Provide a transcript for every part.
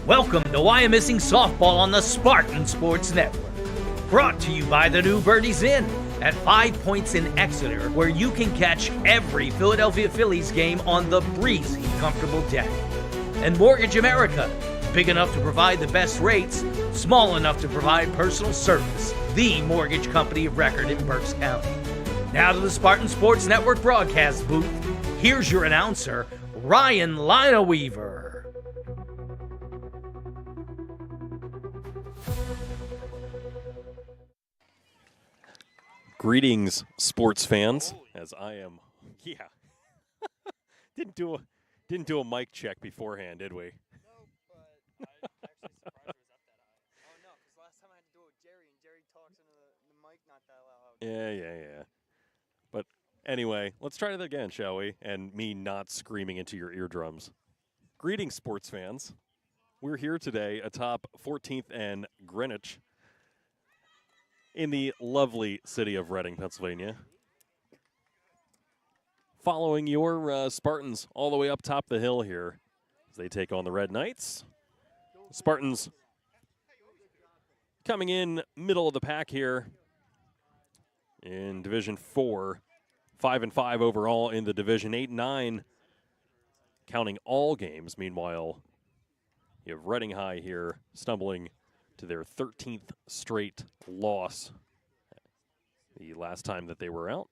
Welcome to Wyomissing Softball on the Spartan Sports Network. Brought to you by the New Birdies Inn at 5 Points in Exeter, where you can catch every Philadelphia Phillies game on the breezy, comfortable deck. And Mortgage America, big enough to provide the best rates, small enough to provide personal service. The mortgage company of record in Berks County. Now to the Spartan Sports Network broadcast booth. Here's your announcer, Ryan Lina Weaver. Greetings, sports fans. As I am, didn't do a mic check beforehand, did we? No, but I actually surprised it was up that high. Oh no, because last time I had to do it with Jerry, and Jerry talks into the mic not that loud. Yeah. But anyway, let's try it again, shall we? And me not screaming into your eardrums. Greetings, sports fans. We're here today atop 14th and Greenwich in the lovely city of Reading, Pennsylvania. Following your Spartans all the way up top the hill here as they take on the Red Knights. Spartans coming in middle of the pack here in Division 4. 5-5 overall in the division. 8-9 counting all games. Meanwhile, you have Reading High here stumbling to their 13th straight loss. The last time that they were out,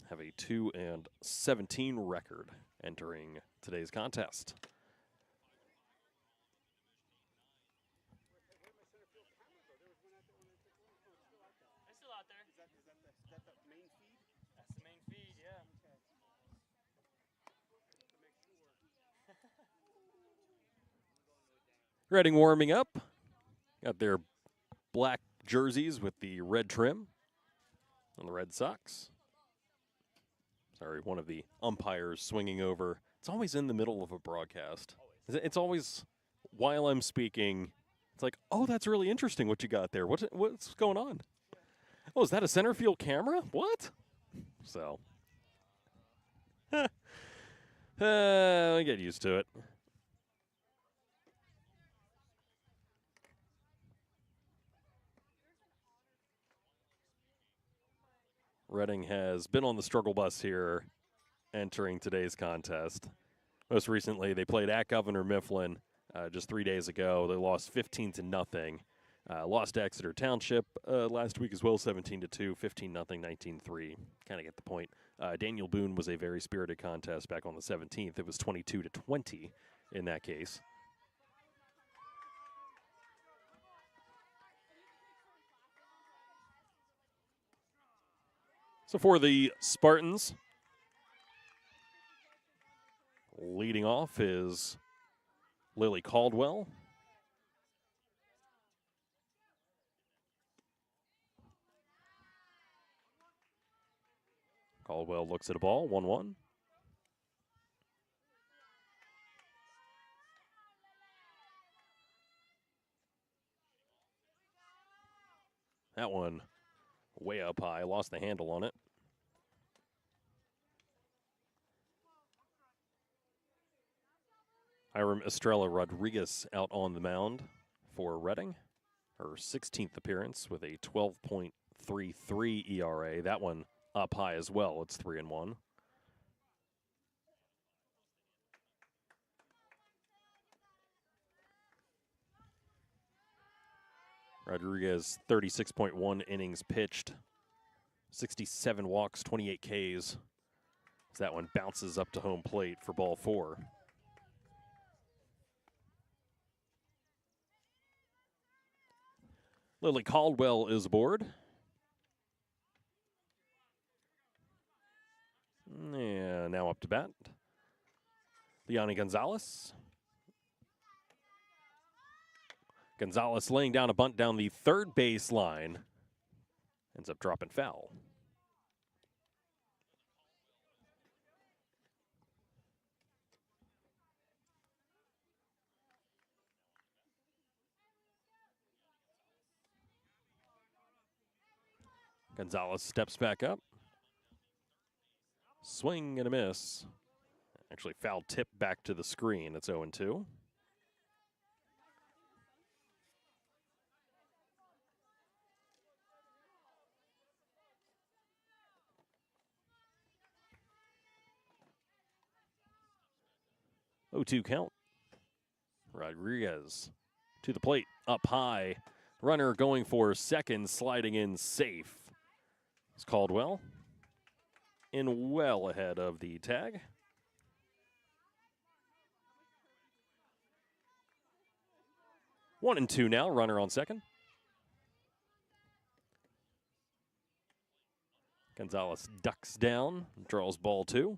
have a 2-17 record entering today's contest. They're still out there. Is that the main feed? That's the main feed, yeah. Reading warming up. Got their black jerseys with the red trim on the Red Sox. Sorry, one of the umpires swinging over. It's always in the middle of a broadcast. It's always while I'm speaking. It's like, oh, that's really interesting what you got there. What's going on? Oh, is that a center field camera? What? So, I get used to it. Reading has been on the struggle bus here entering today's contest. Most recently, they played at Governor Mifflin just 3 days ago. They lost 15-0. Lost to Exeter Township last week as well, 17-2, 15-0, 19-3. Kind of get the point. Daniel Boone was a very spirited contest back on the 17th. It was 22-20 in that case. So for the Spartans, leading off is Lily Caldwell. Caldwell looks at a ball, 1-1. That one way up high, lost the handle on it. Hiram Estrella Rodriguez out on the mound for Reading. Her 16th appearance with a 12.33 ERA. That one up high as well. It's 3-1. Rodriguez, 36.1 innings pitched, 67 walks, 28 Ks. As that one bounces up to home plate for ball 4. Lily Caldwell is aboard. Yeah, now up to bat. Liani Gonzalez. Gonzalez laying down a bunt down the third base line. Ends up dropping foul. Gonzalez steps back up. Swing and a miss. Actually, foul tip back to the screen. It's 0-2. 0-2 count. Rodriguez to the plate, up high. Runner going for second, sliding in safe. It's Caldwell in well ahead of the tag. One and two now, runner on second. Gonzalez ducks down, draws ball two.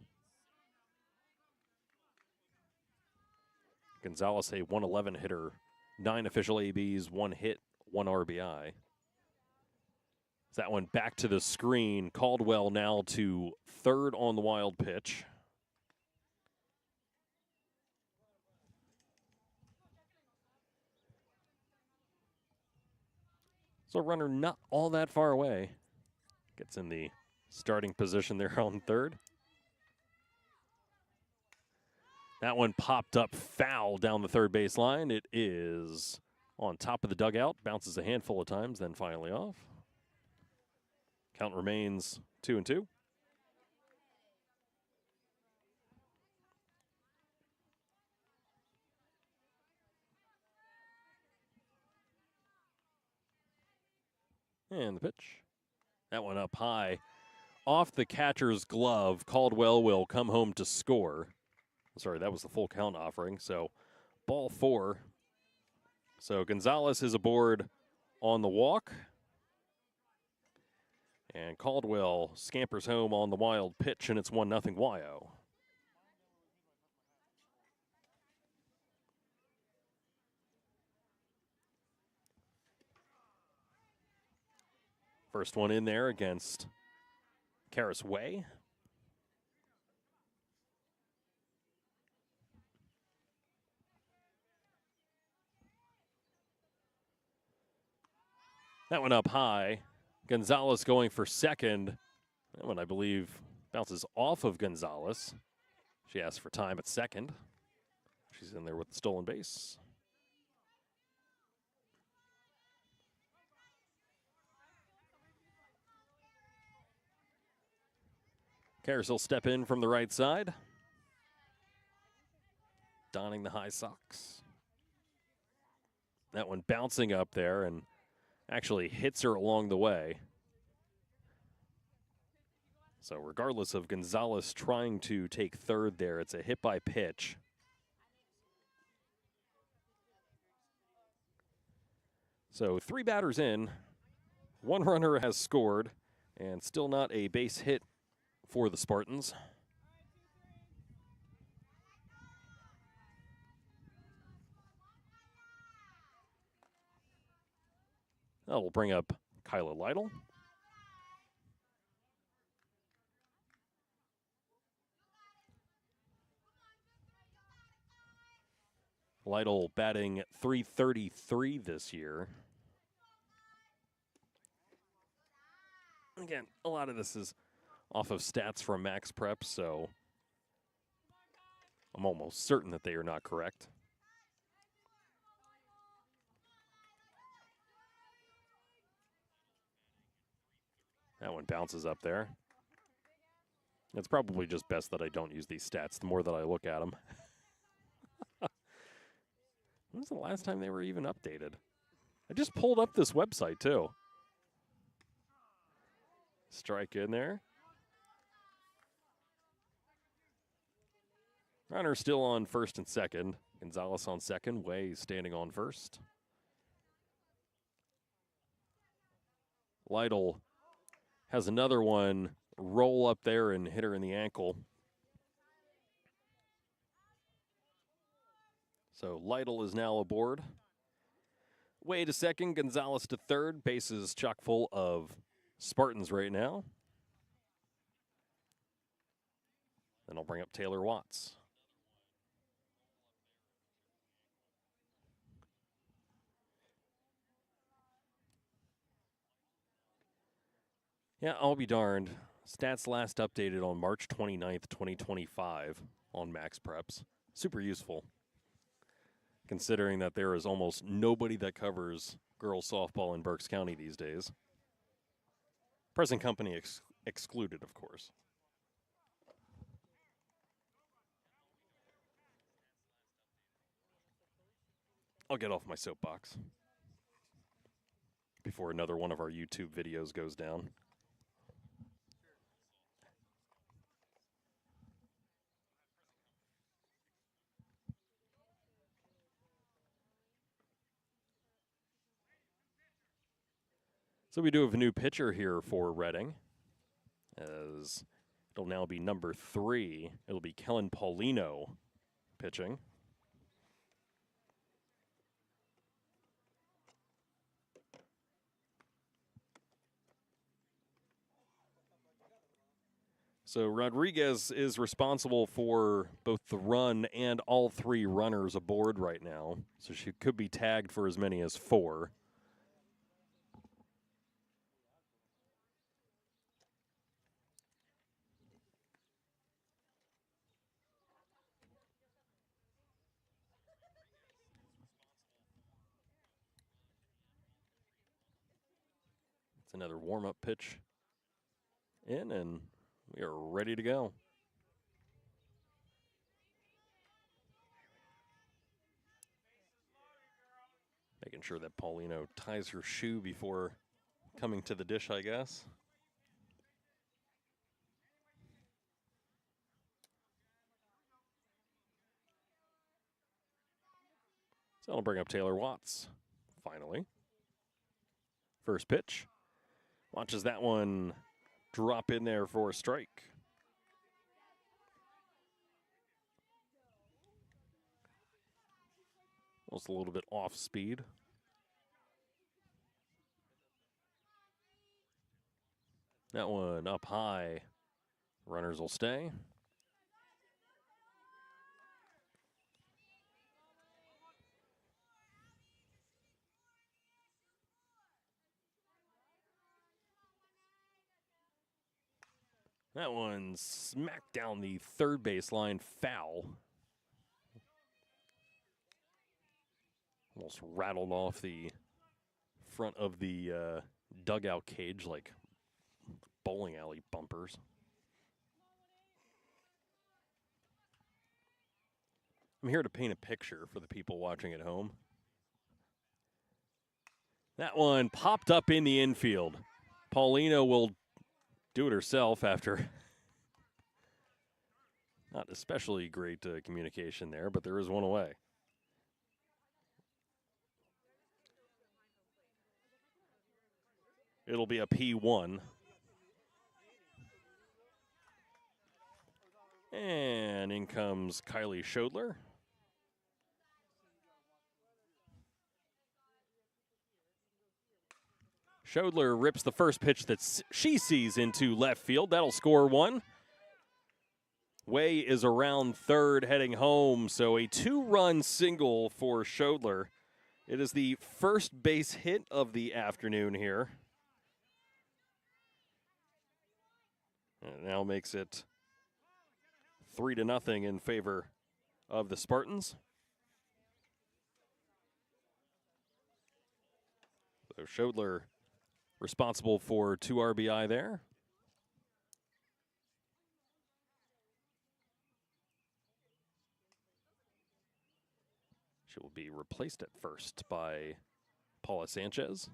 Gonzalez, a 111 hitter, 9 official ABs, 1 hit, 1 RBI. That one back to the screen. Caldwell now to third on the wild pitch. So runner not all that far away. Gets in the starting position there on third. That one popped up foul down the third base line. It is on top of the dugout, bounces a handful of times, then finally off. Count remains 2-2. And the pitch. That one up high. Off the catcher's glove, Caldwell will come home to score. Sorry, that was the full count offering. So ball 4. So Gonzalez is aboard on the walk. And Caldwell scampers home on the wild pitch, and it's 1-0 Wyo. First one in there against Karis Way. That one up high. Gonzalez going for second. That one, I believe, bounces off of Gonzalez. She asks for time at second. She's in there with the stolen base. Karras will step in from the right side, donning the high socks. That one bouncing up there and actually hits her along the way. So regardless of Gonzalez trying to take third there, it's a hit by pitch. So 3 batters in, 1 runner has scored, and still not a base hit for the Spartans. That will bring up Kyla Lytle. Lytle batting .333 this year. Again, a lot of this is off of stats from Max Prep, so I'm almost certain that they are not correct. That one bounces up there. It's probably just best that I don't use these stats the more that I look at them. When's the last time they were even updated? I just pulled up this website, too. Strike in there. Runner still on first and second. Gonzalez on second. Way standing on first. Lytle has another one roll up there and hit her in the ankle. So Lytle is now aboard. Way to second, Gonzalez to third. Bases chock full of Spartans right now. Then I'll bring up Taylor Watts. Yeah, I'll be darned. Stats last updated on March 29th, 2025 on Max Preps. Super useful, considering that there is almost nobody that covers girls softball in Berks County these days. Present company excluded, of course. I'll get off my soapbox before another one of our YouTube videos goes down. So we do have a new pitcher here for Reading, as it'll now be number 3. It'll be Kellen Paulino pitching. So Rodriguez is responsible for both the run and all 3 runners aboard right now. So she could be tagged for as many as 4. It's another warm-up pitch in, and we are ready to go. Making sure that Paulino ties her shoe before coming to the dish, I guess. So that'll bring up Taylor Watts, finally. First pitch. Watches that one drop in there for a strike. Almost a little bit off speed. That one up high. Runners will stay. That one smacked down the third baseline, foul. Almost rattled off the front of the dugout cage like bowling alley bumpers. I'm here to paint a picture for the people watching at home. That one popped up in the infield. Paulino will do it herself after not especially great communication there, but there is one away. It'll be a P1. And in comes Kylie Shodler. Shodler rips the first pitch that she sees into left field. That'll score 1. Way is around third heading home, so a 2-run single for Shodler. It is the first base hit of the afternoon here. And it now makes it 3-0 in favor of the Spartans. So Shodler responsible for 2 RBI there. She will be replaced at first by Paula Sanchez,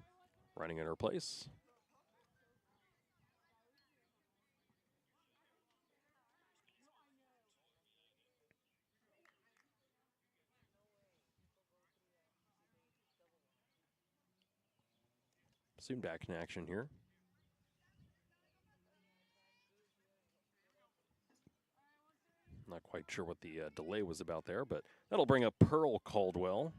running in her place. Soon back in action here. Not quite sure what the delay was about there, but that'll bring up Pearl Caldwell.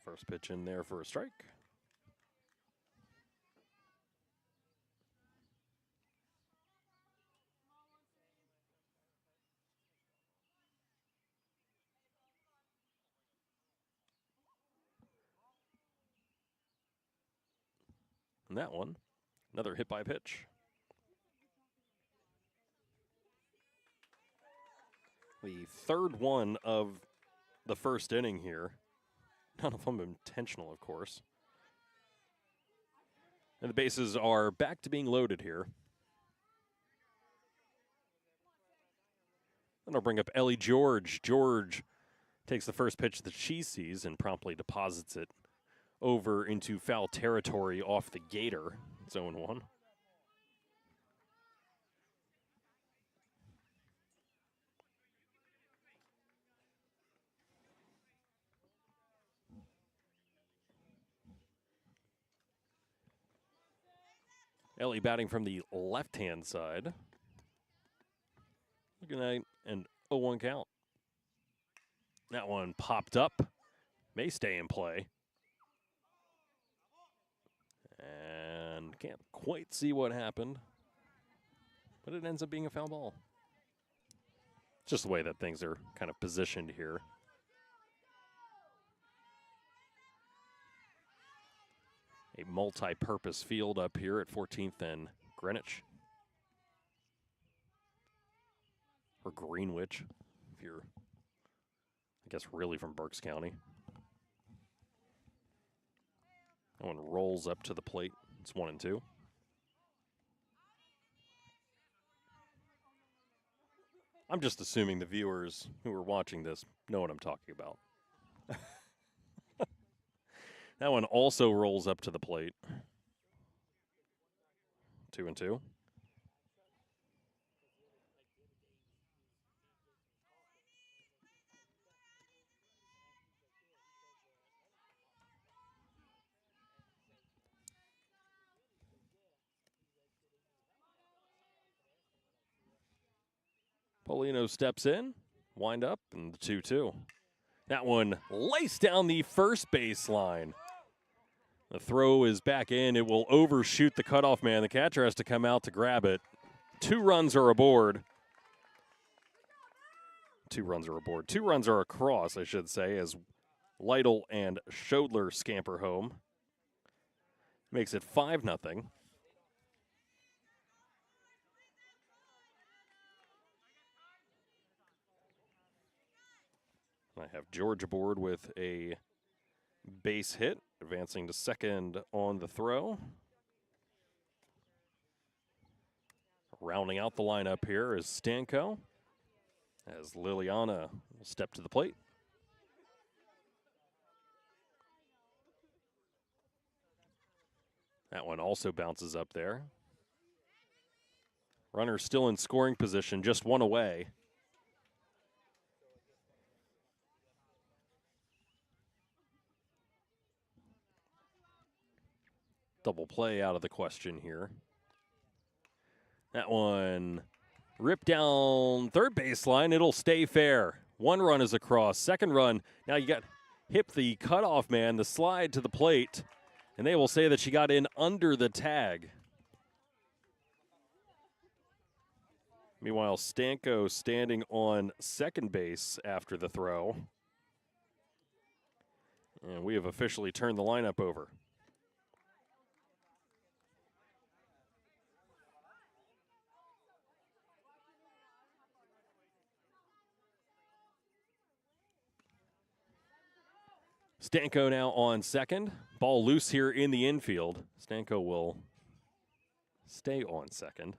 First pitch in there for a strike. And that one, another hit by pitch. The third one of the first inning here. None of them intentional, of course. And the bases are back to being loaded here. Then I'll bring up Ellie George. George takes the first pitch that she sees and promptly deposits it over into foul territory off the gator. It's 0-1. Ellie batting from the left-hand side. Good night, and 0-1 count. That one popped up. May stay in play. And can't quite see what happened. But it ends up being a foul ball. It's just the way that things are kind of positioned here. A multi-purpose field up here at 14th and Greenwich. Or Greenwich, if you're, I guess, really from Berks County. That one rolls up to the plate. It's 1-2. I'm just assuming the viewers who are watching this know what I'm talking about. That one also rolls up to the plate. 2-2. Paulino steps in, wind up, and the 2-2. That one laced down the first baseline. The throw is back in. It will overshoot the cutoff man. The catcher has to come out to grab it. 2 runs are aboard. 2 runs are aboard. 2 runs are across, I should say, as Lytle and Schodler scamper home. Makes it 5-0. I have George aboard with a base hit, advancing to second on the throw. Rounding out the lineup here is Stanko, as Liliana will step to the plate. That one also bounces up there. Runner still in scoring position, just one away. Double play out of the question here. That one ripped down third baseline. It'll stay fair. 1 run is across. Second run, now you got hip the cutoff man, the slide to the plate, and they will say that she got in under the tag. Meanwhile, Stanko standing on second base after the throw. And we have officially turned the lineup over. Stanko now on second. Ball loose here in the infield. Stanko will stay on second.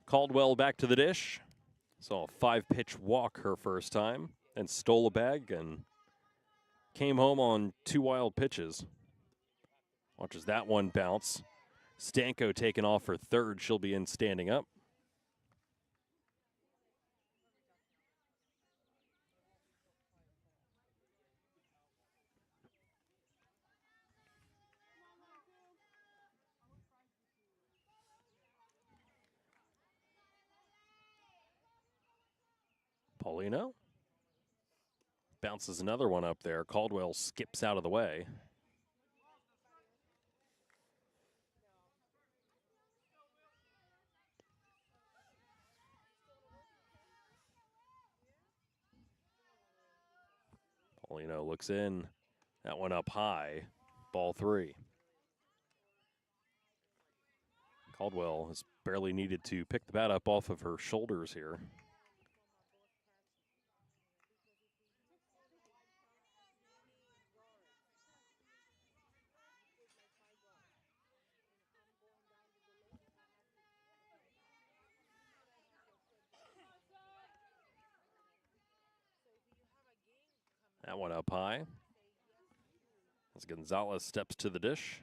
Caldwell back to the dish. Saw a 5-pitch walk her first time, and stole a bag and came home on 2 wild pitches. Watches that one bounce. Stanko taking off for third. She'll be in standing up. Paulino bounces another one up there. Caldwell skips out of the way. Paulino looks in. That one up high. Ball 3. Caldwell has barely needed to pick the bat up off of her shoulders here. That one up high. As Gonzalez steps to the dish.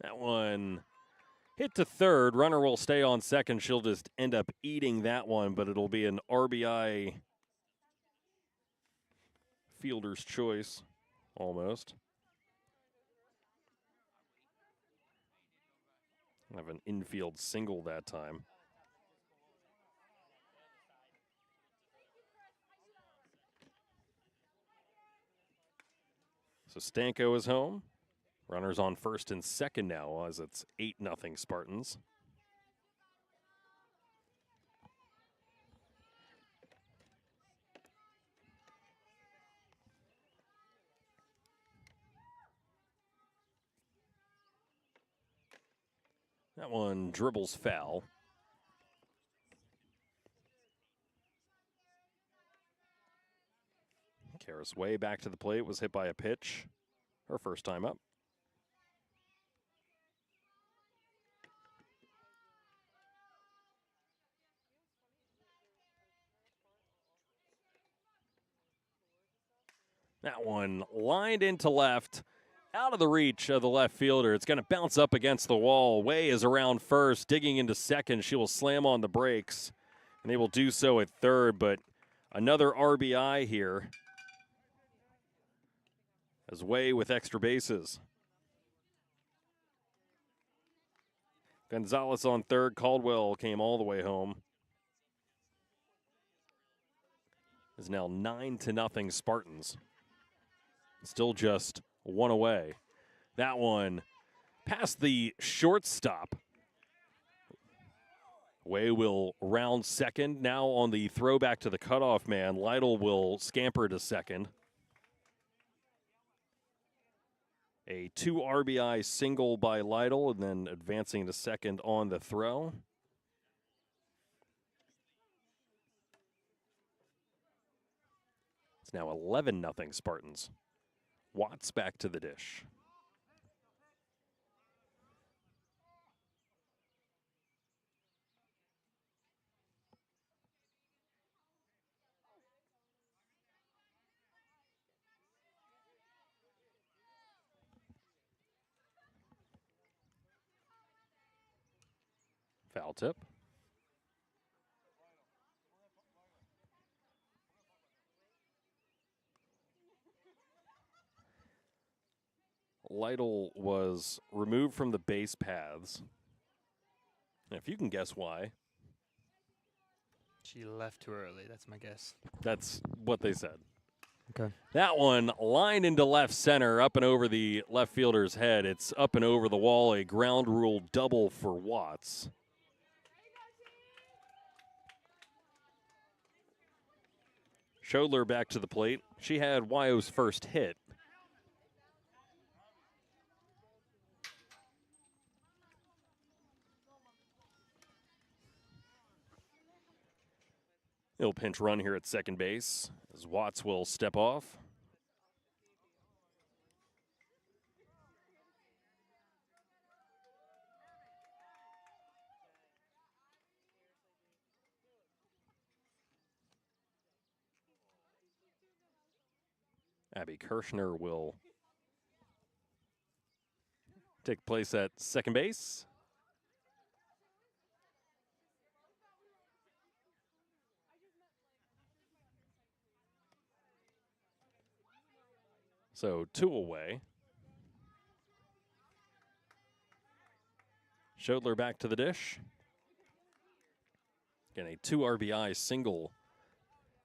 That one hit to third. Runner will stay on second. She'll just end up eating that one, but it'll be an RBI fielder's choice, almost. Have an infield single that time. So Stanko is home. Runners on first and second now as it's 8-0 Spartans. That one dribbles foul. Karis way back to the plate, was hit by a pitch. Her first time up. That one lined into left, out of the reach of the left fielder. It's going to bounce up against the wall. Way is around first, digging into second. She will slam on the brakes, and they will do so at third, but another RBI here as Way with extra bases. Gonzalez on third. Caldwell came all the way home. It's now 9-0 Spartans. Still just one away. That one past the shortstop. Way will round second. Now on the throwback to the cutoff man, Lytle will scamper to second. A 2 RBI single by Lytle, and then advancing to second on the throw. It's now 11-0 Spartans. Watts back to the dish. Foul tip. Lytle was removed from the base paths. If you can guess why. She left too early. That's my guess. That's what they said. Okay. That one lined into left center, up and over the left fielder's head. It's up and over the wall, a ground rule double for Watts. Schodler back to the plate. She had Wyo's first hit. He'll pinch run here at second base as Watts will step off. Abby Kirshner will take place at second base. So 2 away. Schodler back to the dish. Again, a 2 RBI single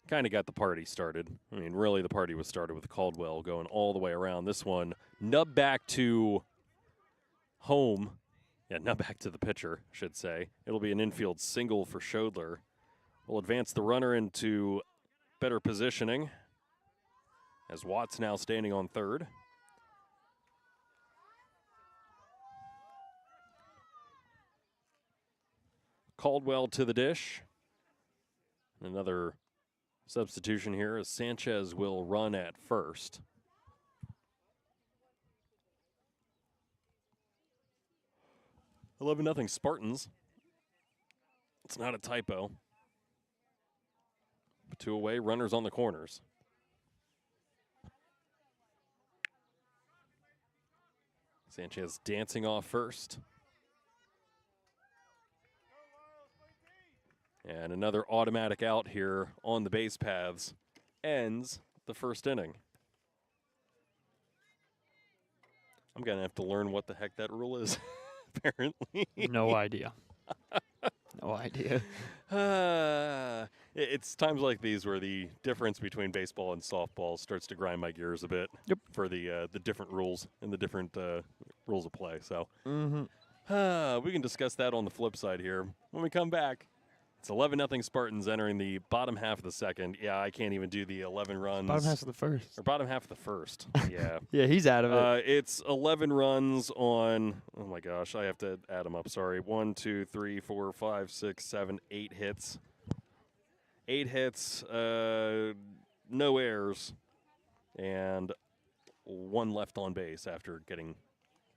kind of got the party started. I mean, really the party was started with Caldwell going all the way around. This one, nub back to home. Yeah, nub back to the pitcher, I should say. It'll be an infield single for Schodler. We'll advance the runner into better positioning as Watts now standing on third. Caldwell to the dish. Another substitution here as Sanchez will run at first. 11-0 Spartans. It's not a typo. 2 away, runners on the corners. Sanchez dancing off first. And another automatic out here on the base paths ends the first inning. I'm going to have to learn what the heck that rule is, apparently. No idea. No idea. It's times like these where the difference between baseball and softball starts to grind my gears a bit. Yep. For the different rules and the different rules of play. So Mm-hmm. we can discuss that on the flip side here when we come back. It's 11-0 Spartans entering the bottom half of the second. Yeah, I can't even do the 11 runs. Bottom half of the first. Or bottom half of the first. Yeah. Yeah, he's out of it. It's 11 runs on, oh my gosh, I have to add them up, sorry. 1, 2, 3, 4, 5, 6, 7, 8 hits. 8 hits, no errors, and 1 left on base after getting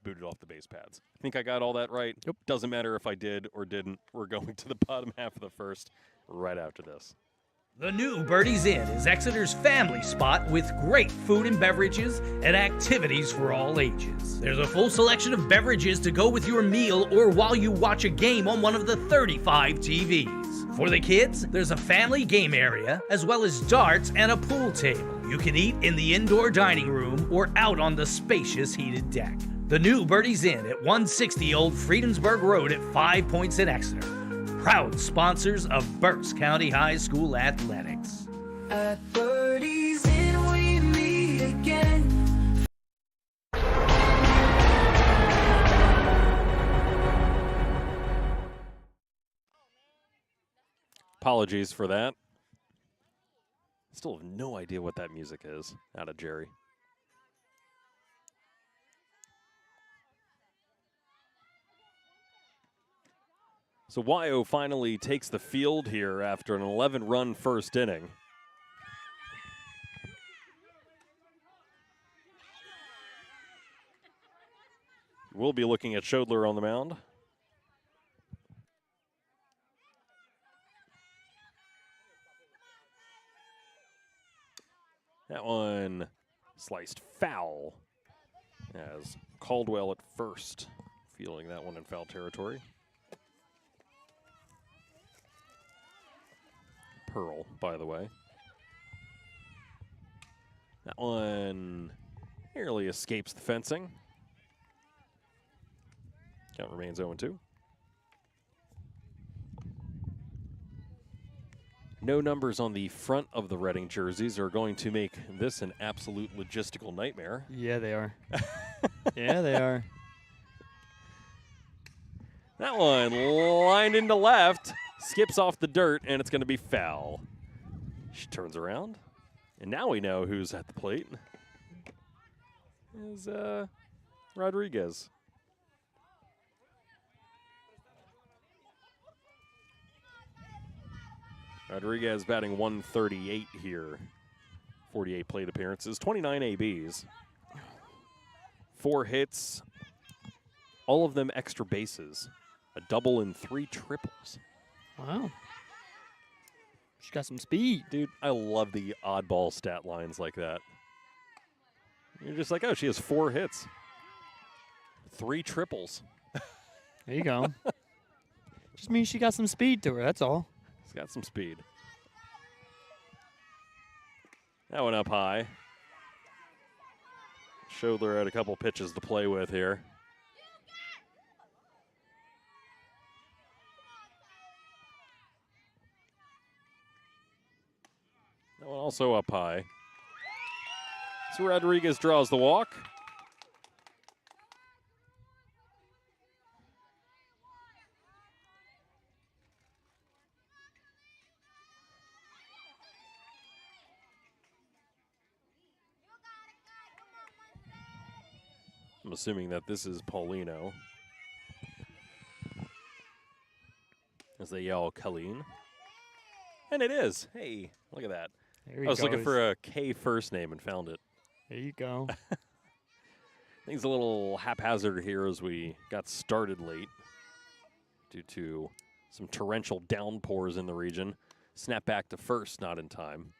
booted off the base pads. I think I got all that right. Yep. Doesn't matter if I did or didn't. We're going to the bottom half of the first right after this. The new Birdie's Inn is Exeter's family spot with great food and beverages and activities for all ages. There's a full selection of beverages to go with your meal or while you watch a game on one of the 35 TVs. For the kids, there's a family game area, as well as darts and a pool table. You can eat in the indoor dining room or out on the spacious heated deck. The new Birdie's Inn at 160 Old Friedensburg Road at 5 Points in Exeter. Proud sponsors of Berks County High School athletics. At Birdie's Inn we meet again. Apologies for that. Still have no idea what that music is out of Jerry. So Wyo finally takes the field here after an 11-run first inning. We'll be looking at Schodler on the mound. That one sliced foul as Caldwell at first, feeling that one in foul territory. Pearl, by the way. That one nearly escapes the fencing. Count remains 0-2. No numbers on the front of the Reading jerseys are going to make this an absolute logistical nightmare. Yeah, they are. Yeah, they are. That one lined into left, skips off the dirt, and it's going to be foul. She turns around, and now we know who's at the plate. Is Rodriguez. Rodriguez batting 138 here. 48 plate appearances, 29 ABs. 4 hits, all of them extra bases. A double and 3 triples. Wow. She's got some speed. Dude, I love the oddball stat lines like that. You're just like, oh, she has 4 hits. 3 triples. There you go. Just means she got some speed to her, that's all. She's got some speed. That one up high. Schodler had a couple pitches to play with here. That one also up high. So Rodriguez draws the walk. I'm assuming that this is Paulino. As they yell, Colleen. And it is. Hey, look at that. There he I was looking goes. for a K first name and found it. There you go. Things a little haphazard here as we got started late. due to some torrential downpours in the region. Snap back to first, not in time.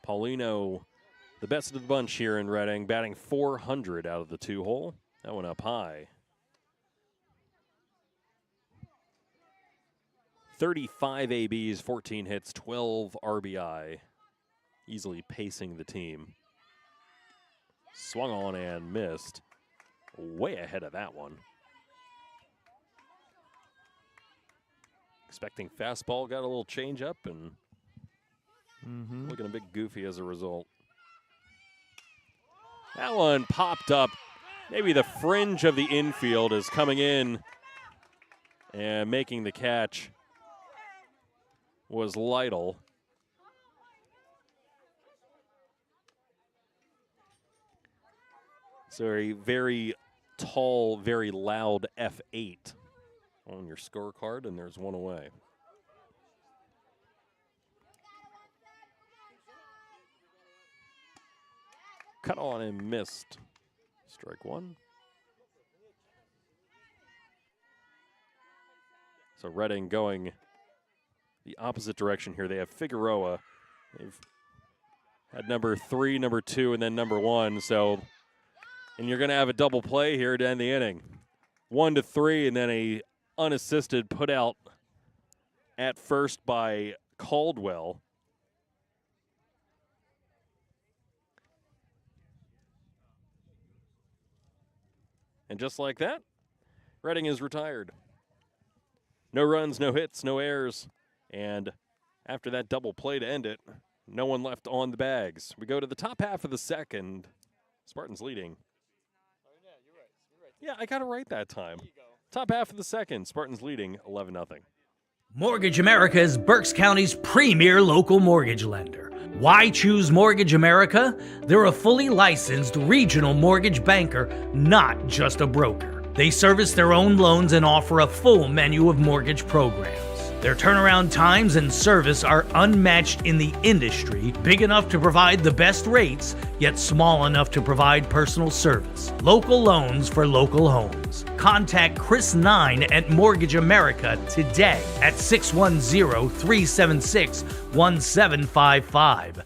Paulino, the best of the bunch here in Reading, batting .400 out of the 2-hole. That went up high. 35 ABs, 14 hits, 12 RBI. Easily pacing the team. Swung on and missed. Way ahead of that one. Expecting fastball, got a little change up and looking a bit goofy as a result. That one popped up. Maybe the fringe of the infield is coming in and making the catch was Lytle. So a very tall, very loud F8 on your scorecard, and there's one away. Cut on and missed. Strike one. So Reading going the opposite direction here. They have Figueroa. They've had number 3, number 2, and then number 1. So, and you're going to have a double play here to end the inning. 1-3, and then a unassisted put out at first by Caldwell. And just like that, Reading is retired. No runs, no hits, no errors. And after that double play to end it, no one left on the bags. We go to the top half of the second. Spartans leading. Oh, yeah, you're right. Yeah, I got it right that time. Top half of the second. Spartans leading 11-0. Mortgage America is Berks County's premier local mortgage lender. Why choose Mortgage America? They're a fully licensed regional mortgage banker, not just a broker. They service their own loans and offer a full menu of mortgage programs. Their turnaround times and service are unmatched in the industry, big enough to provide the best rates, yet small enough to provide personal service. Local loans for local homes. Contact Chris 9 at Mortgage America today at 610-376-1755.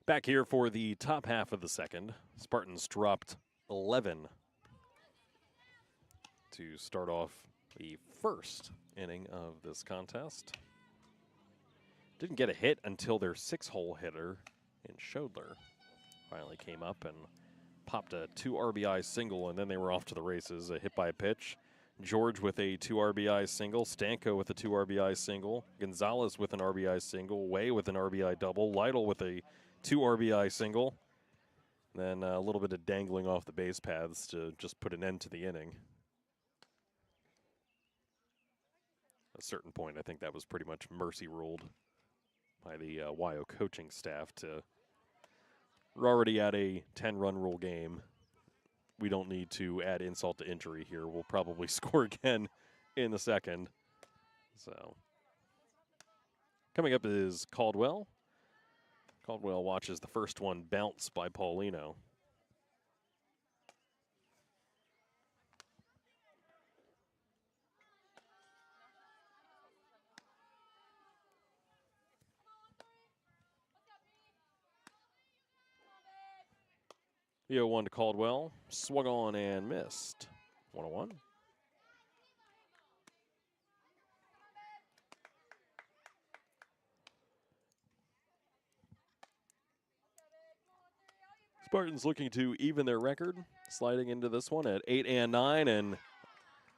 Back here for the top half of the second. Spartans dropped 11 to start off the first inning of this contest. Didn't get a hit until their 6-hole hitter in Schodler finally came up and popped a 2 RBI single, and then they were off to the races. A hit by a pitch. George with a 2 RBI single, Stanko with a 2 RBI single, Gonzalez with an RBI single, Way with an RBI double, Lytle with a 2 RBI single, then a little bit of dangling off the base paths to just put an end to the inning. At a certain point, I think that was pretty much mercy ruled by the YO coaching staff to, we're already at a 10-run rule game. We don't need to add insult to injury here. We'll probably score again in the second. So, coming up is Caldwell. Caldwell watches the first one bounce by Paulino. The 0-1 to Caldwell. Swung on and missed. 1-1. Spartans looking to even their record, sliding into this one at 8-9, and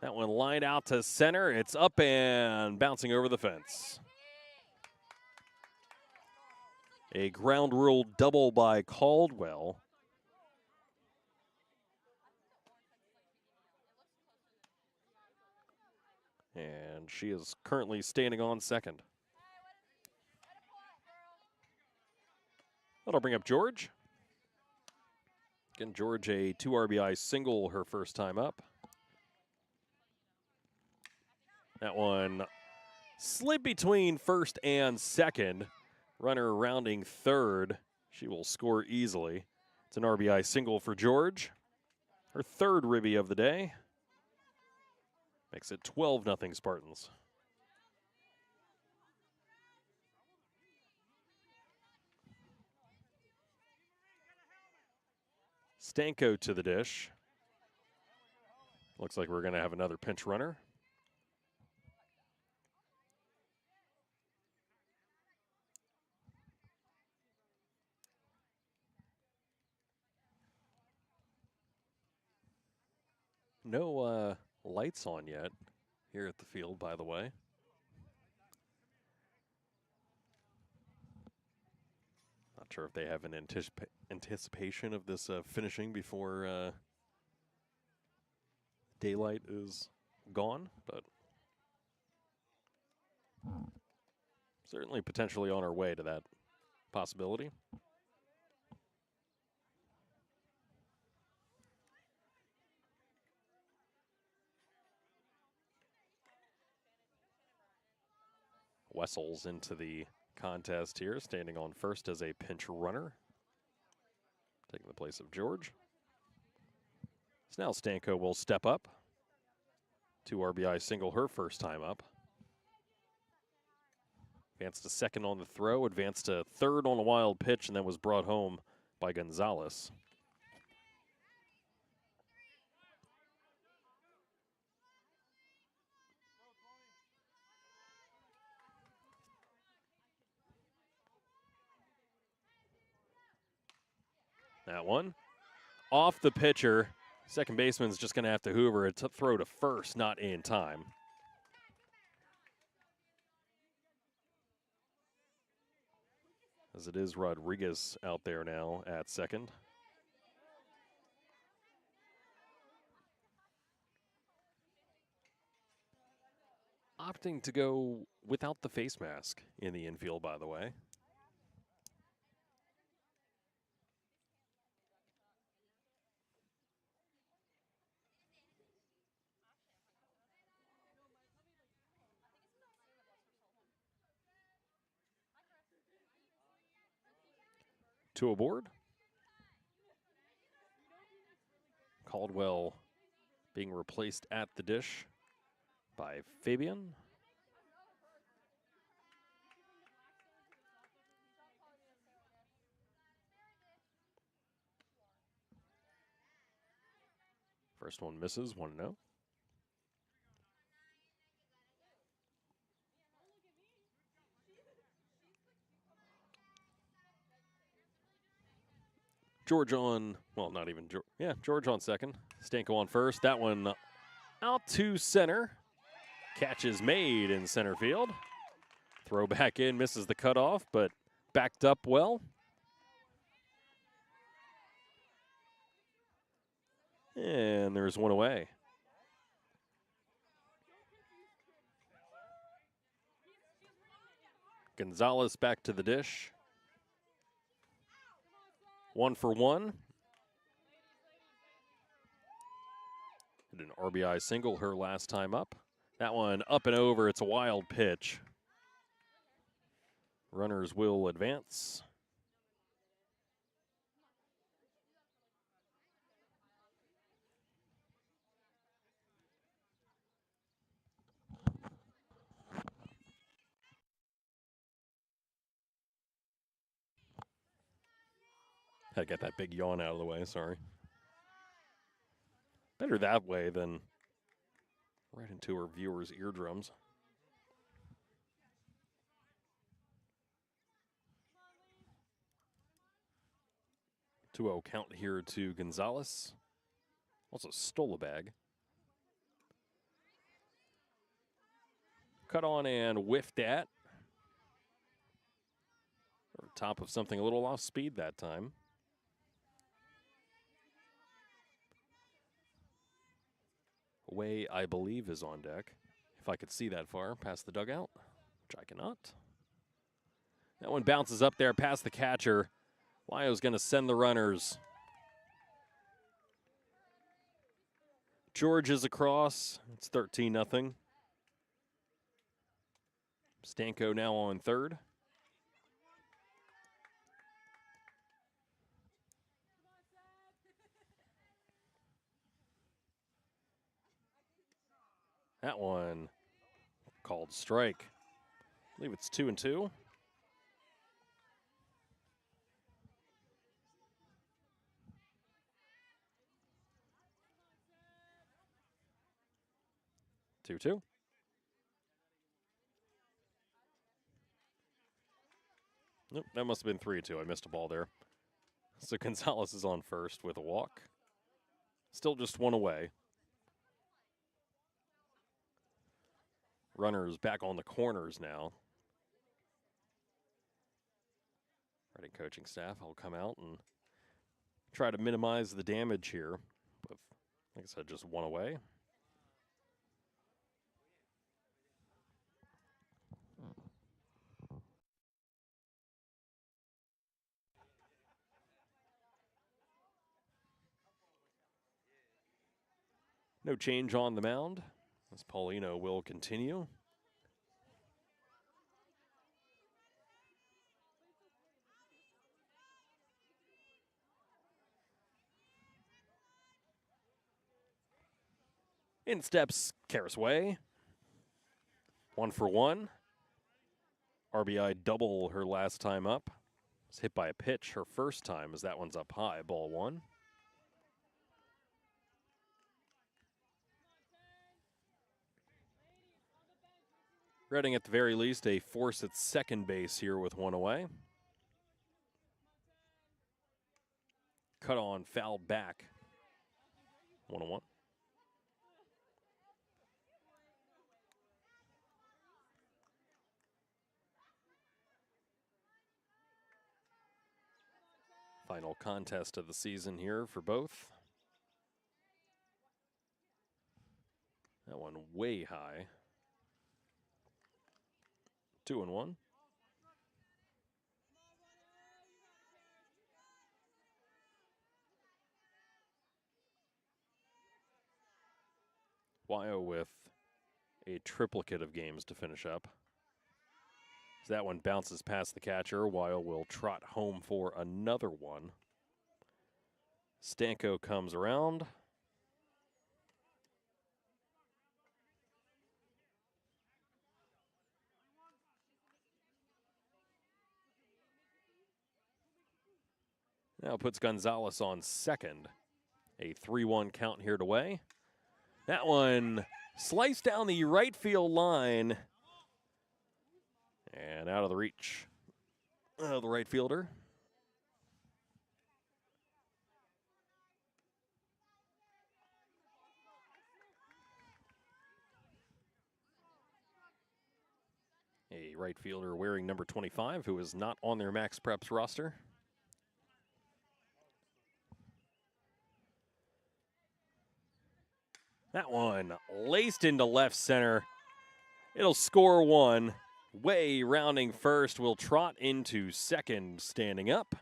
that one lined out to center. It's up and bouncing over the fence. A ground rule double by Caldwell. And she is currently standing on second. That'll bring up George. Again, George, a 2 RBI single her first time up. That one slid between first and second. Runner rounding third. She will score easily. It's an RBI single for George. Her third ribby of the day. Makes it 12-0 Spartans. Stanko to the dish. Looks like we're going to have another pinch runner. No lights on yet here at the field, by the way. Not sure if they have an anticipation of this finishing before daylight is gone, but certainly potentially on our way to that possibility. Wessels into the contest here, standing on first as a pinch runner, taking the place of George. So now Stanko will step up. 2 RBI single her first time up. Advanced to second on the throw, advanced to third on a wild pitch, and then was brought home by Gonzalez. That one off the pitcher. Second baseman's just going to have to hoover it to throw to first, not in time. As it is Rodriguez out there now at second. Opting to go without the face mask in the infield, by the way. Two aboard. Caldwell being replaced at the dish by Fabian. First one misses, 1-0. George on, well, not even George. Yeah, George on second. Stanko on first. That one out to center. Catch is made in center field. Throw back in, misses the cutoff, but backed up well. And there's one away. Gonzalez back to the dish. 1 for 1. Hit an RBI single her last time up. That one up and over. It's a wild pitch. Runners will advance. Had to get that big yawn out of the way, sorry. Better that way than right into our viewers' eardrums. 2-0 count here to Gonzalez. Also stole a bag. Cut on and whiffed at. Or top of something a little off speed that time. Way, I believe, is on deck. If I could see that far past the dugout, which I cannot. That one bounces up there past the catcher. Wyo's going to send the runners. George is across. It's 13-0. Stanko now on third. That one called strike. I believe it's 2-2. Two. Nope, that must have been 3-2. I missed a ball there. So Gonzalez is on first with a walk. Still just one away. Runners back on the corners now. Reading coaching staff will come out and try to minimize the damage here. With, like I said, just one away. No change on the mound, as Paulino will continue. In steps Karasway. 1 for 1. RBI double her last time up. Was hit by a pitch her first time as that one's up high, ball 1. Reading at the very least a force at second base here with 1 away. Cut on, fouled back. 1-1. Final contest of the season here for both. That one way high. 2-1. Wyo with a triplicate of games to finish up. As that one bounces past the catcher, Wyo will trot home for another one. Stanko comes around. Now puts Gonzalez on second. A 3-1 count here to weigh. That one sliced down the right field line. And out of the reach of the right fielder. A right fielder wearing number 25 who is not on their Max Preps roster. That one laced into left center. It'll score 1. Way rounding first will trot into second, standing up.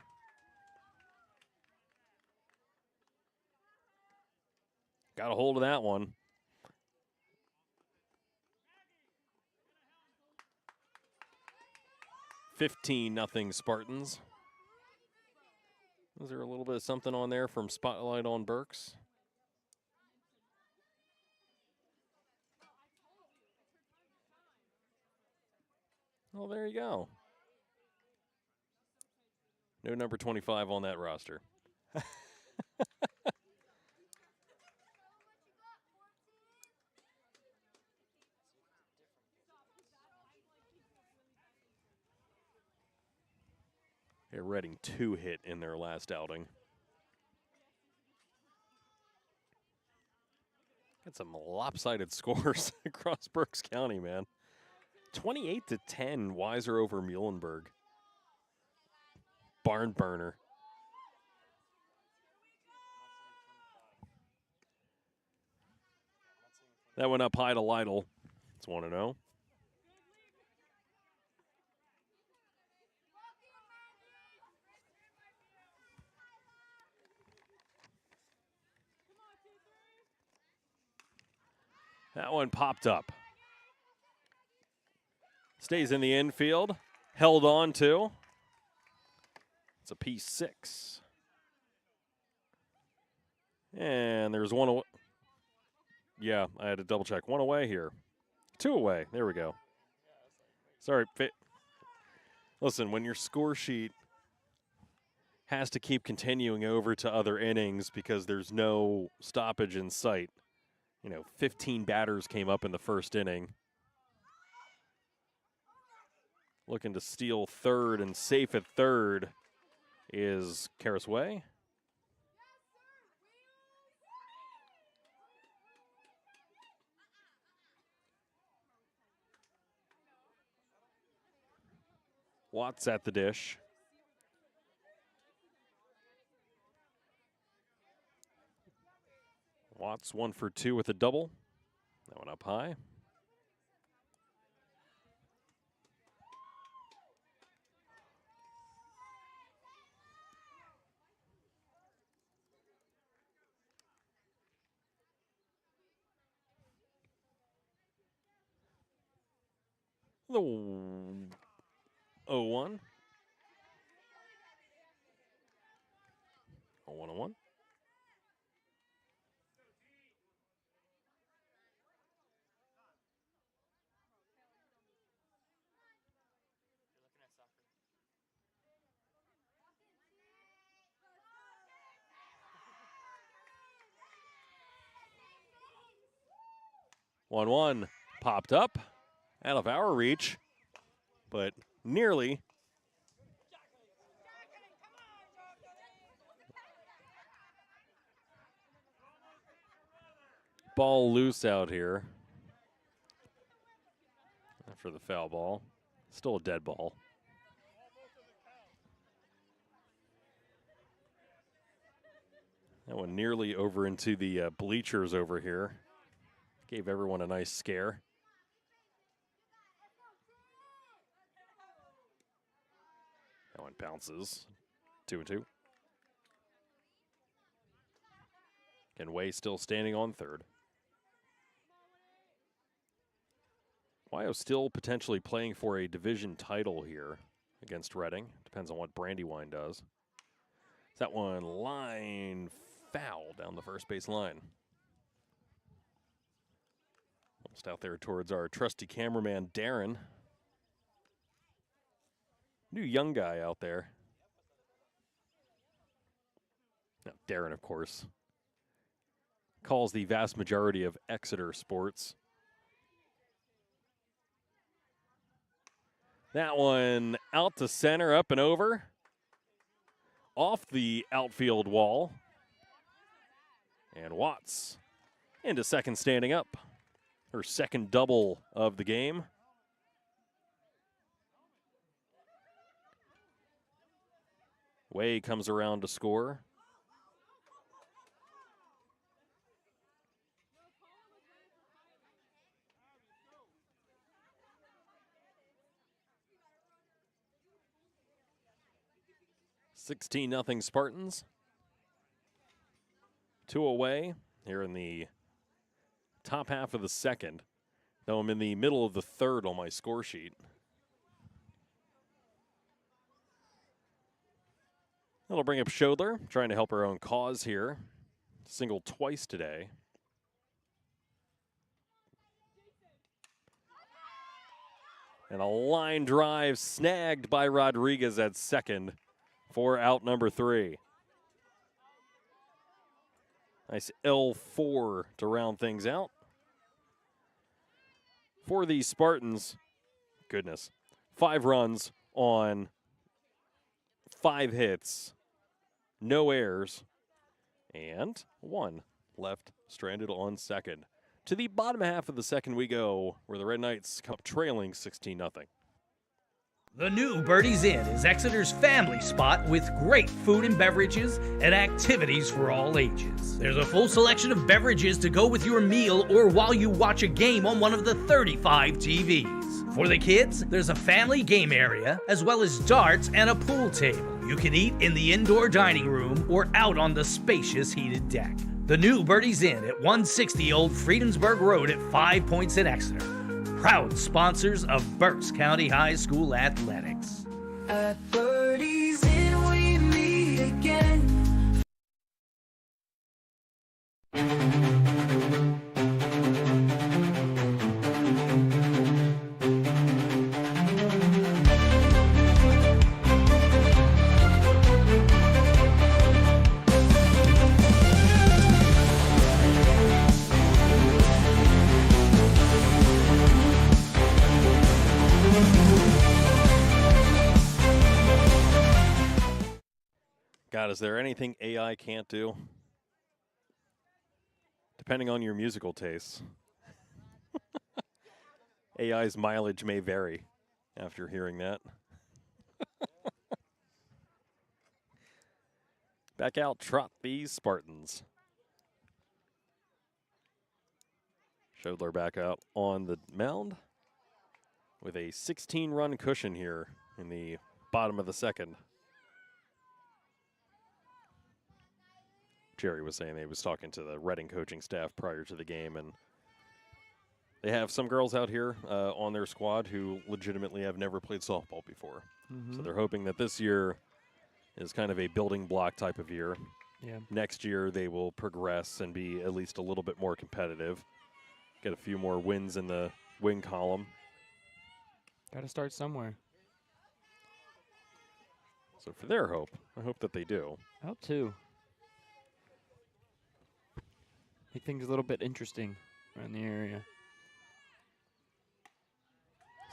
Got a hold of that one. (15-0) Spartans. Was there a little bit of something on there from Spotlight on Burks? Well, there you go. No number 25 on that roster. They're Reading 2 hit in their last outing. Got some lopsided scores across Berks County, man. 28-10, Weiser over Muhlenberg. Barn burner. That went up high to Lytle. It's 1-0. That one popped up. Stays in the infield. Held on to. It's a P6. And there's one away. Yeah, I had to double check. One away here. Two away. There we go. Sorry. Listen, when your score sheet has to keep continuing over to other innings because there's no stoppage in sight. 15 batters came up in the first inning. Looking to steal third and safe at third is Karis Way. Watts at the dish. Watts 1 for 2 with a double. That one up high. The 0-1. A 1-1. One 1 popped up out of our reach, but nearly. Ball loose out here for the foul ball. Still a dead ball. That one nearly over into the bleachers over here. Gave everyone a nice scare. That one bounces. 2-2. And Way still standing on third. Wyo still potentially playing for a division title here against Reading. Depends on what Brandywine does. That one line foul down the first base line. Almost out there towards our trusty cameraman, Darren. New young guy out there. Now, Darren, of course, calls the vast majority of Exeter sports. That one out to center, up and over. Off the outfield wall. And Watts into second standing up. Her second double of the game. Way comes around to score. (16-0) Spartans. 2 away here in the top half of the second, though I'm in the middle of the third on my score sheet. That'll bring up Shodler, trying to help her own cause here. Singled twice today. And a line drive snagged by Rodriguez at second for out number 3. Nice L4 to round things out. For the Spartans, goodness, 5 runs on 5 hits, no errors, and 1 left stranded on second. To the bottom half of the second we go, where the Red Knights come up trailing 16-0. The new Birdie's Inn is Exeter's family spot with great food and beverages and activities for all ages. There's a full selection of beverages to go with your meal or while you watch a game on one of the 35 TVs. For the kids, there's a family game area, as well as darts and a pool table. You can eat in the indoor dining room or out on the spacious heated deck. The new Birdie's Inn at 160 Old Friedensburg Road at 5 Points in Exeter. Proud sponsors of Berks County High School Athletics. At Birdie's Inn we meet again. God, is there anything AI can't do? Depending on your musical tastes. AI's mileage may vary after hearing that. Back out trot these Spartans. Shodler back out on the mound with a 16-run cushion here in the bottom of the second. Jerry was saying he was talking to the Reading coaching staff prior to the game, and they have some girls out here on their squad who legitimately have never played softball before. So they're hoping that this year is kind of a building block type of year. Yeah. Next year they will progress and be at least a little bit more competitive, get a few more wins in the win column. Got to start somewhere. So for their hope, I hope that they do. I hope too. Make things a little bit interesting around the area.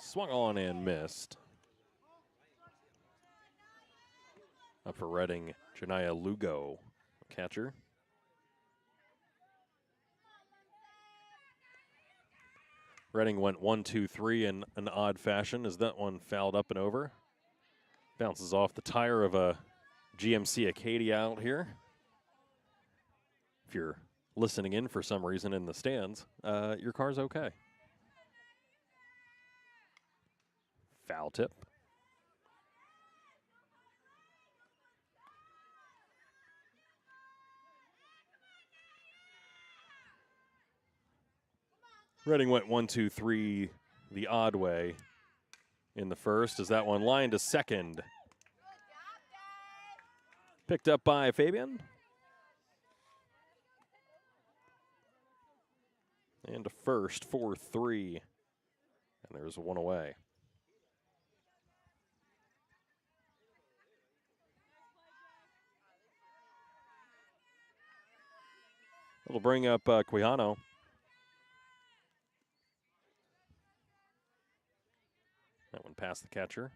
Swung on and missed. Up for Reading, Janiyah Lugo, catcher. Reading went 1-2-3 in an odd fashion as that one fouled up and over. Bounces off the tire of a GMC Acadia out here. If you're listening in for some reason in the stands, your car's okay. Foul tip. Reading went 1-2-3 the odd way in the first as that one lined to second. Picked up by Fabian. And to first, 4-3. And there's one away. It'll bring up Quijano. That one past the catcher.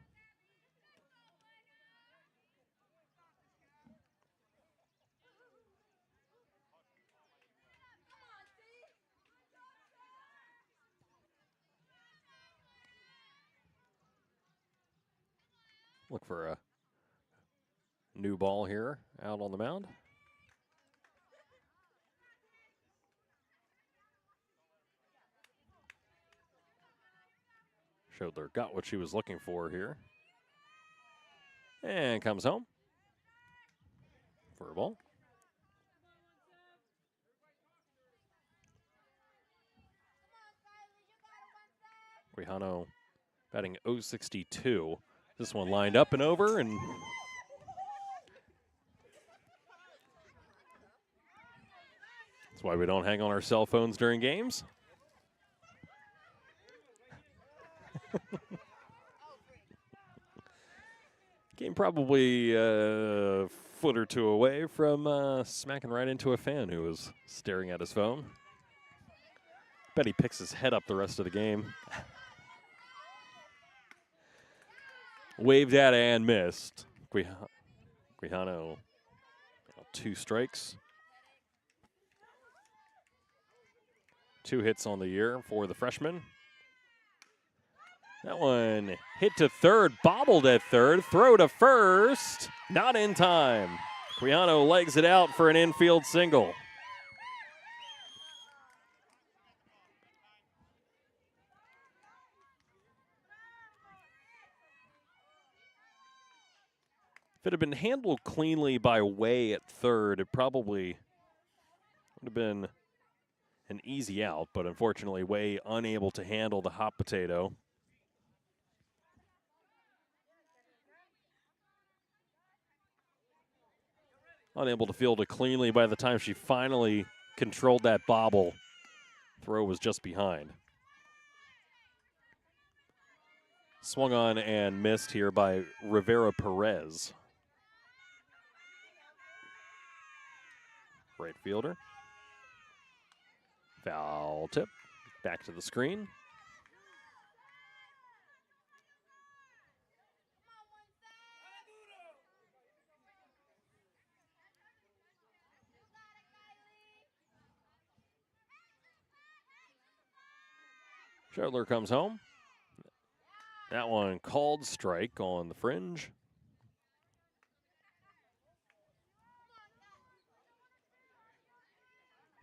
Look for a new ball here out on the mound. Shodler got what she was looking for here. And comes home for a ball. Quijano batting .062. This one lined up and over, and that's why we don't hang on our cell phones during games. Game probably a foot or two away from smacking right into a fan who was staring at his phone. Bet he picks his head up the rest of the game. Waved at and missed. Quijano, 2 strikes. 2 hits on the year for the freshman. That one hit to third, bobbled at third, throw to first, not in time. Quiano legs it out for an infield single. If it had been handled cleanly by Way at third, it probably would have been an easy out, but unfortunately, Way unable to handle the hot potato. Unable to field it cleanly by the time she finally controlled that bobble. Throw was just behind. Swung on and missed here by Rivera Perez. Right fielder. Foul tip. Back to the screen. Shetler comes home. That one called strike on the fringe.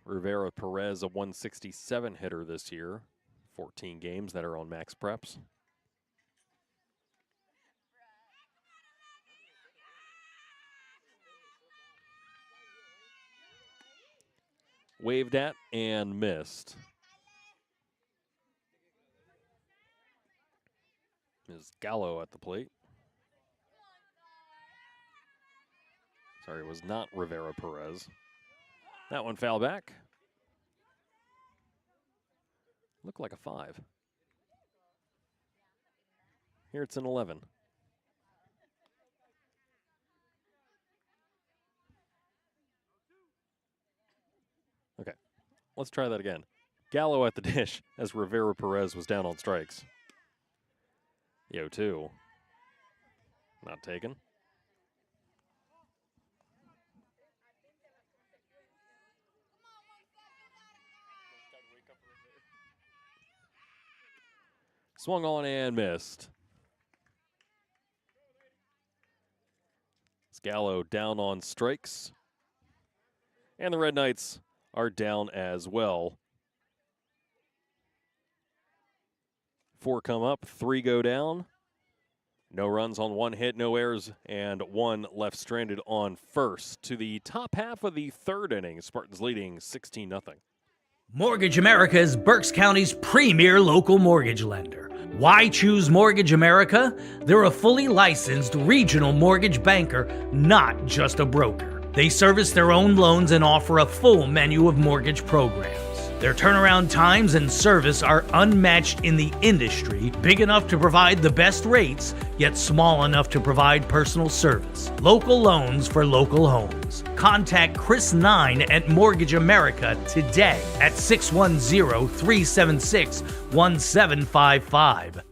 Rivera Perez, a 167 hitter this year. 14 games that are on max preps. Waved at and missed. Is Gallo at the plate. Sorry, it was not Rivera Perez. That one foul back. Looked like a 5. Here it's an 11. Okay, let's try that again. Gallo at the dish as Rivera Perez was down on strikes. Yo, 2. Not taken. Swung on and missed. Gallo down on strikes. And the Red Knights are down as well. 4 come up, 3 go down. No runs on 1 hit, no errors, and 1 left stranded on first. To the top half of the 3rd inning, Spartans leading 16-0. Mortgage America is Berks County's premier local mortgage lender. Why choose Mortgage America? They're a fully licensed regional mortgage banker, not just a broker. They service their own loans and offer a full menu of mortgage programs. Their turnaround times and service are unmatched in the industry, big enough to provide the best rates, yet small enough to provide personal service. Local loans for local homes. Contact Chris 9 at Mortgage America today at 610-376-1755.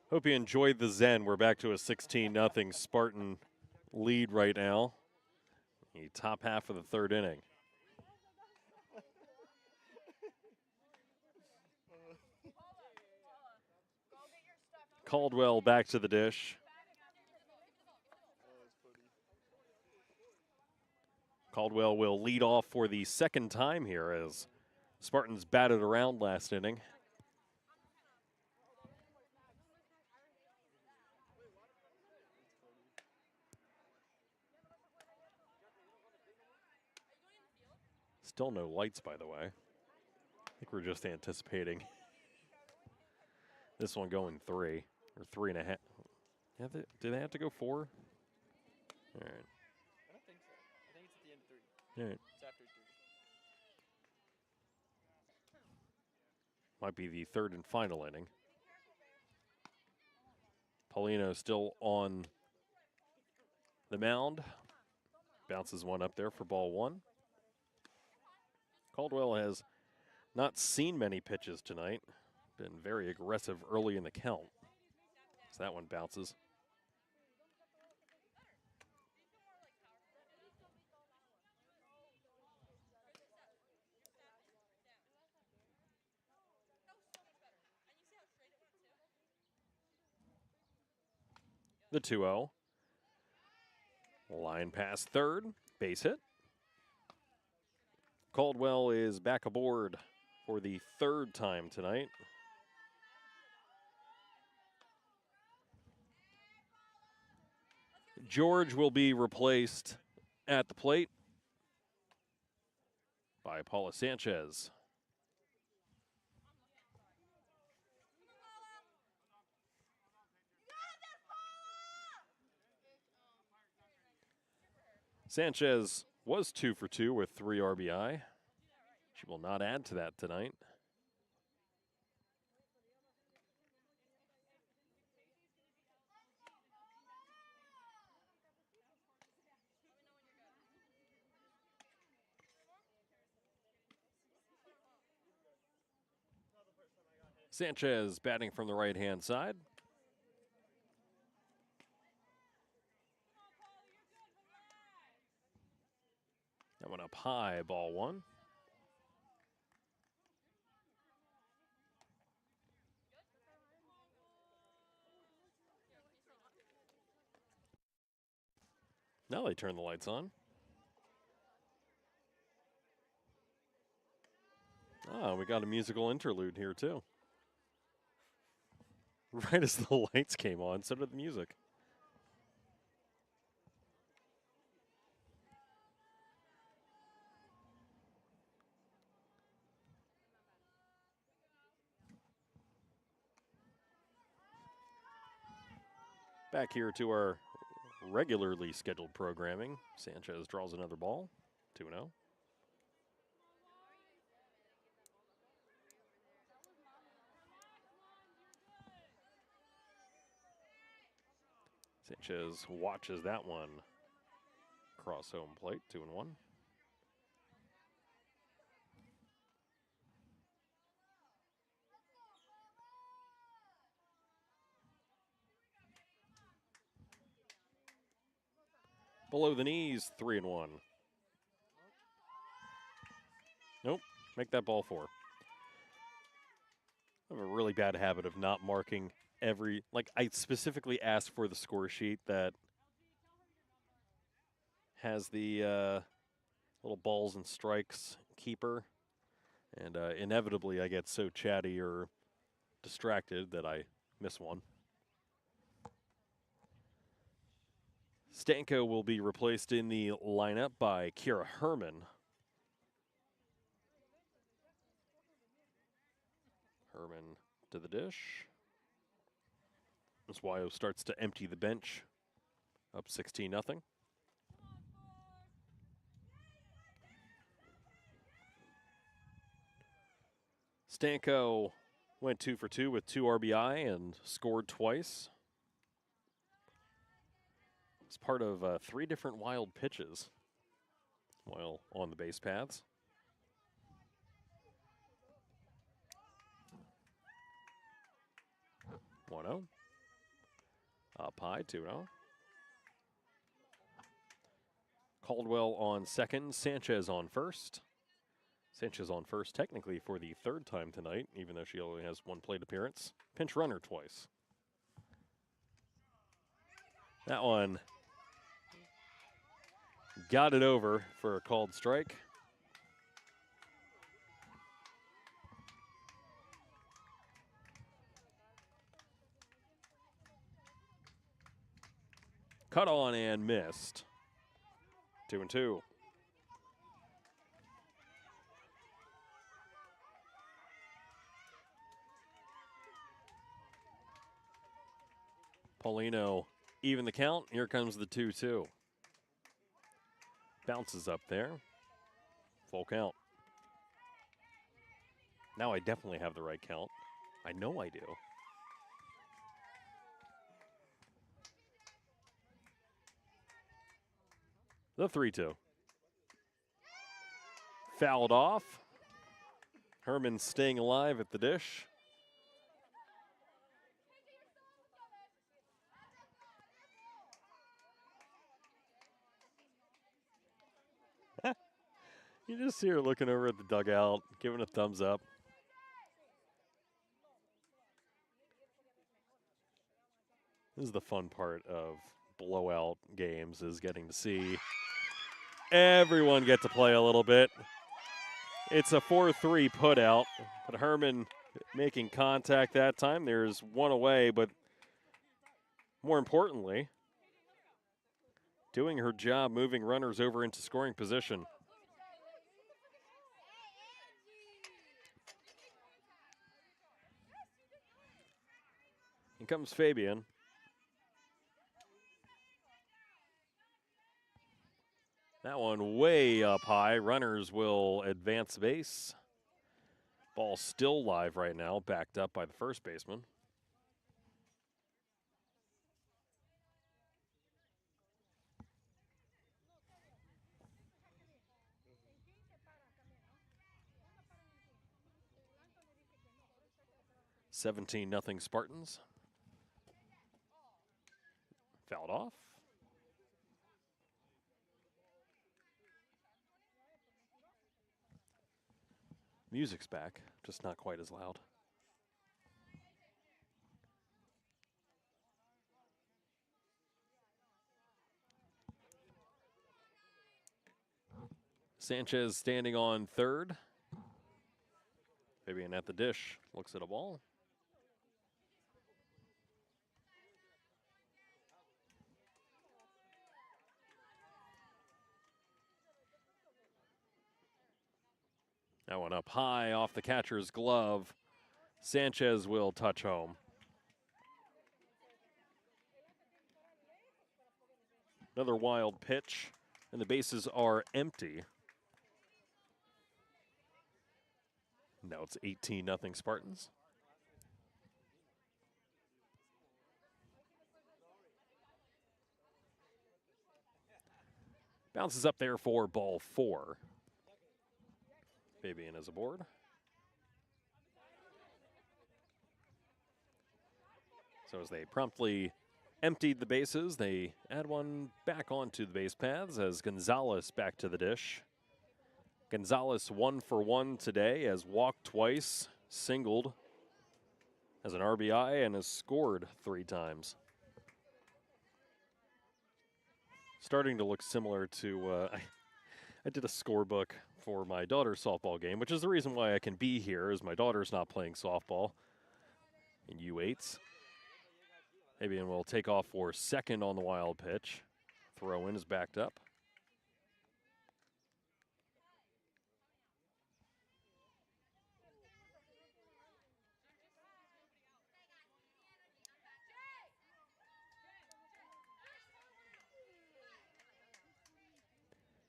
Hope you enjoyed the Zen. We're back to a 16-0 Spartan lead right now. The top half of the 3rd inning. Caldwell back to the dish. Caldwell will lead off for the 2nd time here as Spartans batted around last inning. Still no lights, by the way. I think we're just anticipating this one going 3 or 3.5. Yeah, do they have to go 4? All right. I don't think so. I think it's at the end of 3. All right. It's after 3. Might be the third and final inning. Paulino still on the mound. Bounces one up there for ball 1. Caldwell has not seen many pitches tonight. Been very aggressive early in the count. So that one bounces. The 2-0. Line past third. Base hit. Caldwell is back aboard for the 3rd time tonight. George will be replaced at the plate by Paula Sanchez. Sanchez was 2 for 2 with 3 RBI. She will not add to that tonight. Sanchez batting from the right-hand side. That one up high, ball 1. Now they turn the lights on. Ah, we got a musical interlude here too. Right as the lights came on, so did the music. Back here to our regularly scheduled programming. Sanchez draws another ball, 2-0. Sanchez watches that one cross home plate, 2-1. Below the knees, 3-1. Nope, make that ball 4. I have a really bad habit of not marking every, like I specifically asked for the score sheet that has the little balls and strikes keeper. And inevitably I get so chatty or distracted that I miss one. Stanko will be replaced in the lineup by Kira Herman. Herman to the dish. As Wyo starts to empty the bench. Up 16-0. Stanko went 2 for 2 with 2 RBI and scored twice. It's part of 3 different wild pitches while on the base paths. One 0. Up high, 2-0. Caldwell on second, Sanchez on first. Sanchez on first technically for the 3rd time tonight, even though she only has 1 plate appearance. Pinch runner twice. That one got it over for a called strike. Cut on and missed. 2-2. Paulino even the count. Here comes the 2-2. Bounces up there. Full count. Now I definitely have the right count. I know I do. The 3-2. Fouled off. Herman staying alive at the dish. You just see her looking over at the dugout, giving a thumbs up. This is the fun part of blowout games, is getting to see everyone get to play a little bit. It's a 4-3 put out, but Herman making contact that time. There's one away, but more importantly, doing her job, moving runners over into scoring position. Here comes Fabian. That one way up high. Runners will advance base. Ball still live right now, backed up by the first baseman. $17-0 Spartans. Fouled off. Music's back, just not quite as loud. Sanchez standing on third. Fabian at the dish, looks at a ball. That one up high off the catcher's glove. Sanchez will touch home. Another wild pitch, and the bases are empty. Now it's 18-0 Spartans. Bounces up there for ball 4. Fabian is aboard. So as they promptly emptied the bases, they add one back onto the base paths as Gonzalez back to the dish. Gonzalez 1 for 1 today, has walked twice, singled, has an RBI, and has scored 3 times. Starting to look similar to, I did a scorebook for my daughter's softball game, which is the reason why I can be here, is my daughter's not playing softball in U8s. Fabian will take off for second on the wild pitch. Throw in is backed up.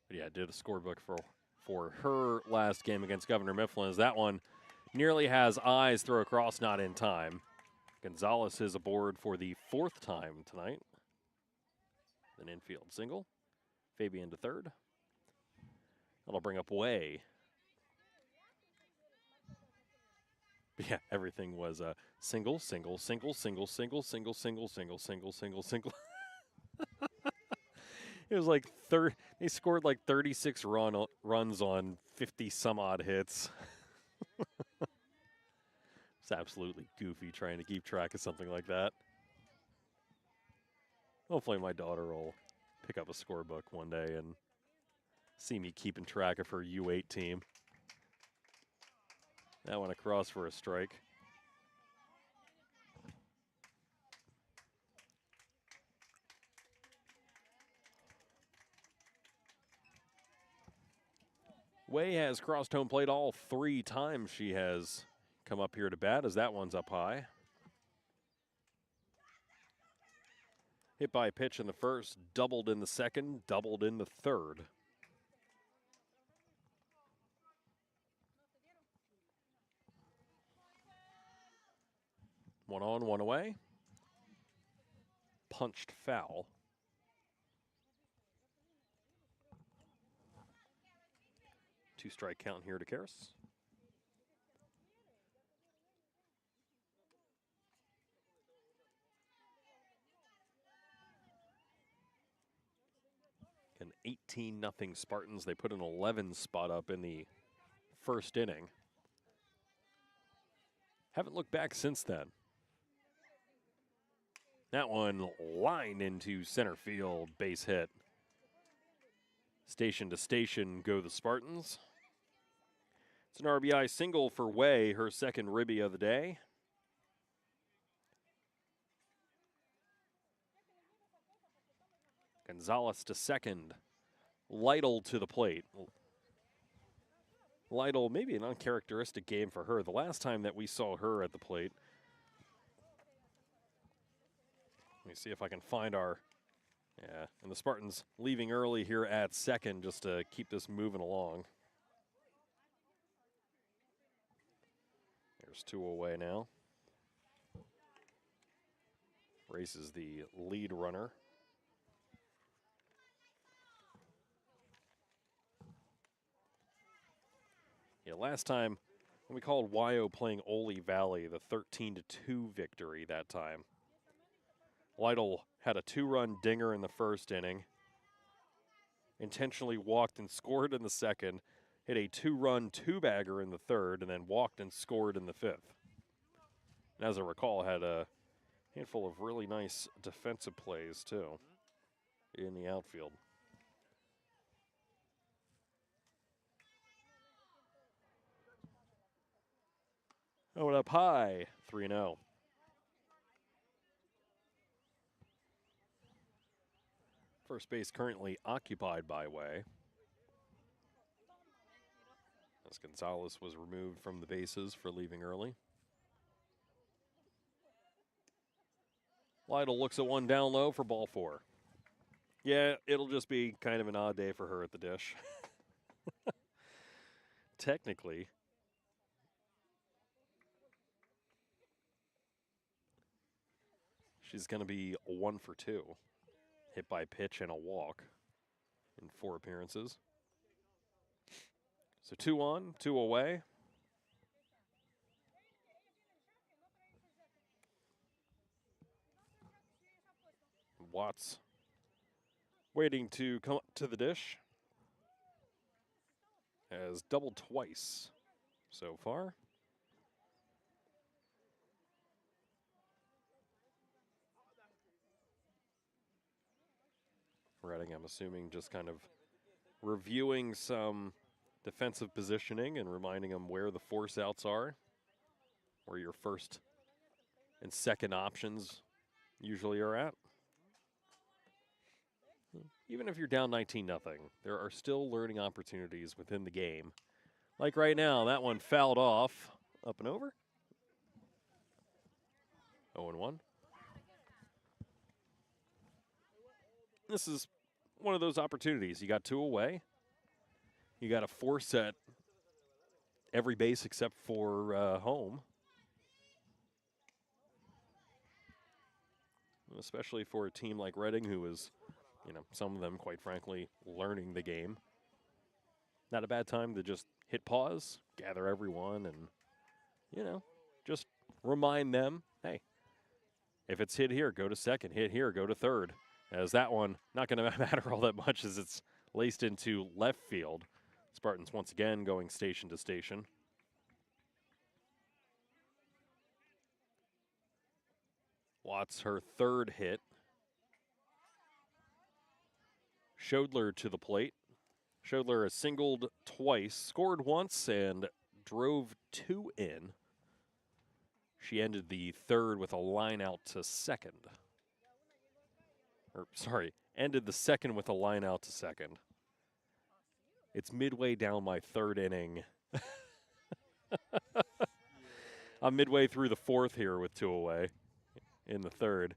But yeah, I did a scorebook for her last game against Governor Mifflin. As that one nearly has eyes, throw across, not in time. Gonzalez is aboard for the 4th time tonight. An infield single. Fabian to third. That'll bring up Way. Yeah, everything was a single, single, single, single, single, single, single, single, single, single, single. It was like they scored like 36 runs on 50 some odd hits. It's absolutely goofy trying to keep track of something like that. Hopefully my daughter will pick up a scorebook one day and see me keeping track of her U8 team. That one across for a strike. Way has crossed home plate all 3 times she has come up here to bat, as that one's up high. Hit by pitch in the first, doubled in the second, doubled in the third. One on, one away. Punched foul. Two-strike count here to Karras. An 18-0 Spartans. They put an 11 spot up in the first inning. Haven't looked back since then. That one lined into center field, base hit. Station to station go the Spartans. It's an RBI single for Way, her second ribby of the day. Gonzalez to second. Lytle to the plate. Lytle, maybe an uncharacteristic game for her. The last time that we saw her at the plate. Let me see if I can find our... Yeah, and the Spartans leaving early here at second just to keep this moving along. There's two away now. Races the lead runner. Yeah, last time when we called Wyo playing Ole Valley, the 13-2 victory that time. Lytle had a 2-run dinger in the first inning. Intentionally walked and scored in the second. Hit a 2-run two-bagger in the third, and then walked and scored in the fifth. And as I recall, had a handful of really nice defensive plays, too, in the outfield. Oh, and up high, 3-0. First base currently occupied by Way. As Gonzalez was removed from the bases for leaving early. Lytle looks at one down low for ball 4. Yeah, it'll just be kind of an odd day for her at the dish. Technically. She's going to be 1 for 2. Hit by pitch and a walk in 4 appearances. So 2 on, 2 away. Watts waiting to come up to the dish. Has doubled twice so far. Redding, I'm assuming, just kind of reviewing some defensive positioning and reminding them where the force outs are, where your first and second options usually are at. Even if you're down 19-0, there are still learning opportunities within the game. Like right now, that one fouled off, up and over. 0-1. This is one of those opportunities. You got 2 away. You got a 4 set every base except for home. Especially for a team like Reading, who is, you know, some of them, quite frankly, learning the game. Not a bad time to just hit pause, gather everyone, and, you know, just remind them, hey, if it's hit here, go to second. Hit here, go to third. As that one, not going to matter all that much as it's laced into left field. Spartans once again going station to station. Watts, her 3rd hit. Shodler to the plate. Shodler has singled twice, scored once, and drove 2 in. She ended the 3rd with a line out to second. Ended the 2nd with a line out to second. It's midway down my 3rd inning. I'm midway through the 4th here with 2 away in the 3rd.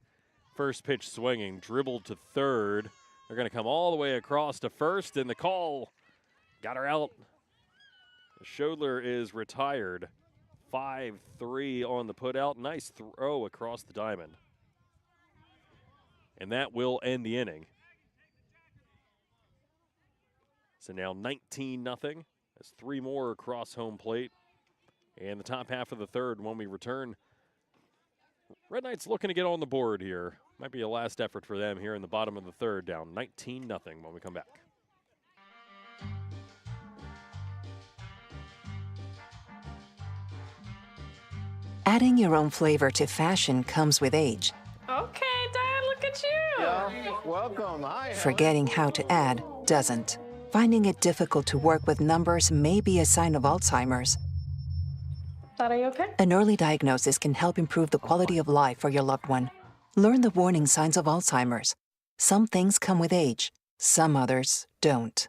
First pitch swinging, dribbled to third. They're going to come all the way across to first, and the call got her out. Schodler is retired. 5-3 on the putout. Nice throw across the diamond. And that will end the inning. So now 19-0. That's 3 more across home plate. And the top half of the third when we return. Red Knights looking to get on the board here. Might be a last effort for them here in the bottom of the third, down 19-0 when we come back. Adding your own flavor to fashion comes with age. Okay, Dad, look at you. Yeah, welcome. Hi. Forgetting how to add doesn't. Finding it difficult to work with numbers may be a sign of Alzheimer's. Dad, are you okay? An early diagnosis can help improve the quality of life for your loved one. Learn the warning signs of Alzheimer's. Some things come with age, some others don't.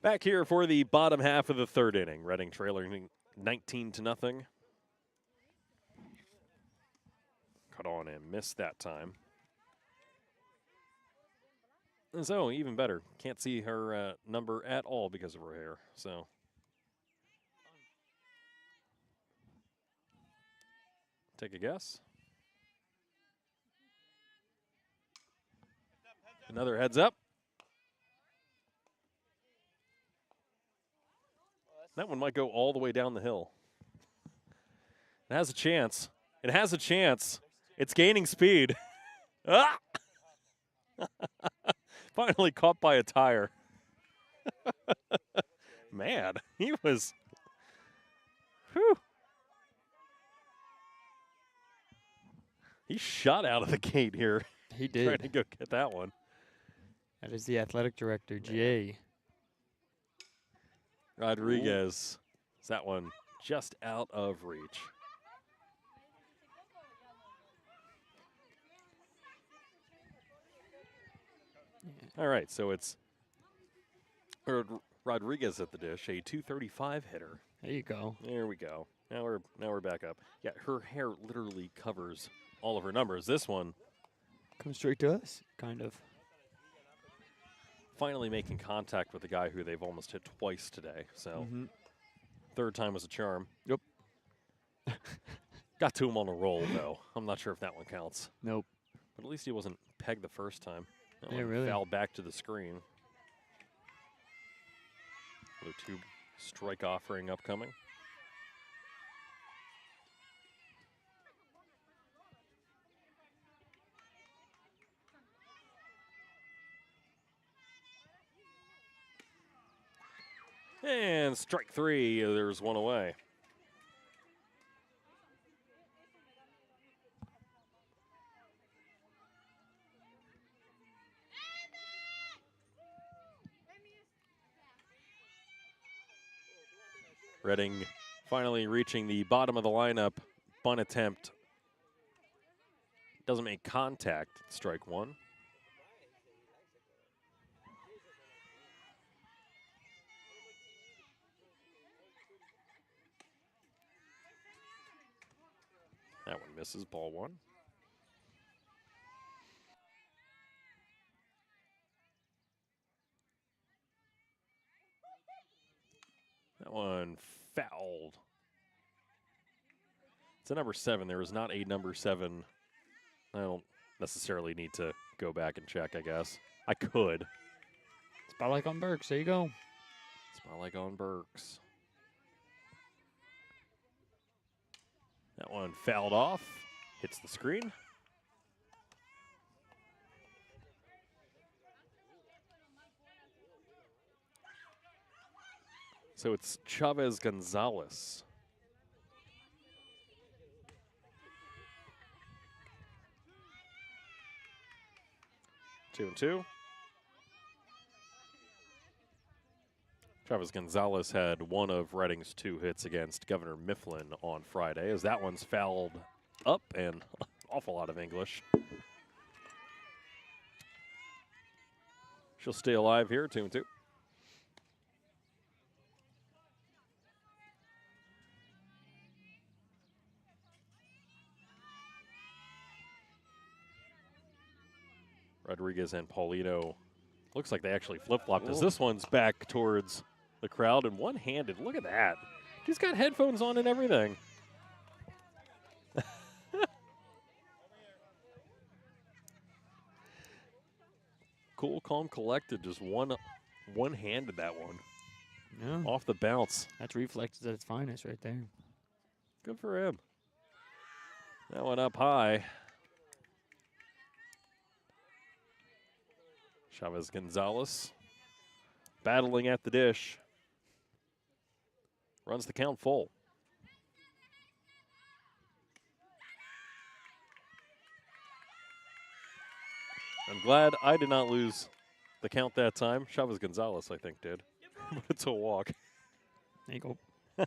Back here for the bottom half of the third inning. Reading trailing 19-0. Cut on and missed that time. And so, even better. Can't see her number at all because of her hair. So, take a guess. Another heads up. That one might go all the way down the hill. It has a chance. It has a chance. It's gaining speed. Ah! Finally caught by a tire. Man, he was. Whew. He shot out of the gate here. He did. Trying to go get that one. That is the athletic director, Jay. Rodriguez. Is that one just out of reach? All right, so it's Rodriguez at the dish, a .235 hitter. There you go. There we go. Now we're back up. Yeah, her hair literally covers all of her numbers. This one Come straight to us, kind of. finally making contact with the guy who they've almost hit twice today. So third time was a charm. Yep. Got to him on a roll though. I'm not sure if that one counts. Nope. But at least he wasn't pegged the first time. That Yeah, one really. fouled back to the screen. 2 strike offering upcoming. And strike 3, there's one away. Reading finally reaching the bottom of the lineup. Bunt attempt. Doesn't make contact. Strike one. That one misses, ball one. That one fouled. It's a number 7. There is not a number 7. I don't necessarily need to go back and check, I guess. I could. Spotlight on Burks. There you go. Spotlight on Burks. That one fouled off. Hits the screen. So it's Chavez Gonzalez. 2-2. Chavez Gonzalez had one of Reading's 2 hits against Governor Mifflin on Friday, as that one's fouled up and an awful lot of English. She'll stay alive here, 2-2. Rodriguez and Paulino. Looks like they actually flip-flopped as this one's back towards the crowd and one-handed. Look at that. He's got headphones on and everything. Cool, calm, collected. Just one-handed that one. Yeah. Off the bounce. That's reflexes at its finest right there. Good for him. That one up high. Chavez Gonzalez battling at the dish. Runs the count full. I'm glad I did not lose the count that time. Chavez Gonzalez, I think, did. But it's a walk. There you go.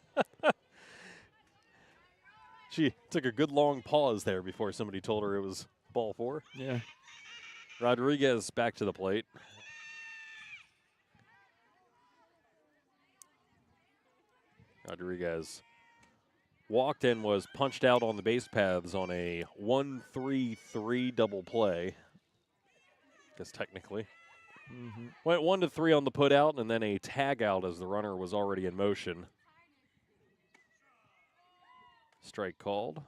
She took a good long pause there before somebody told her it was ball 4. Yeah. Rodriguez back to the plate. Rodriguez walked and was punched out on the base paths on a 1-3-3 double play. I guess technically. Went 1-3 on the put out and then a tag out as the runner was already in motion. Strike called.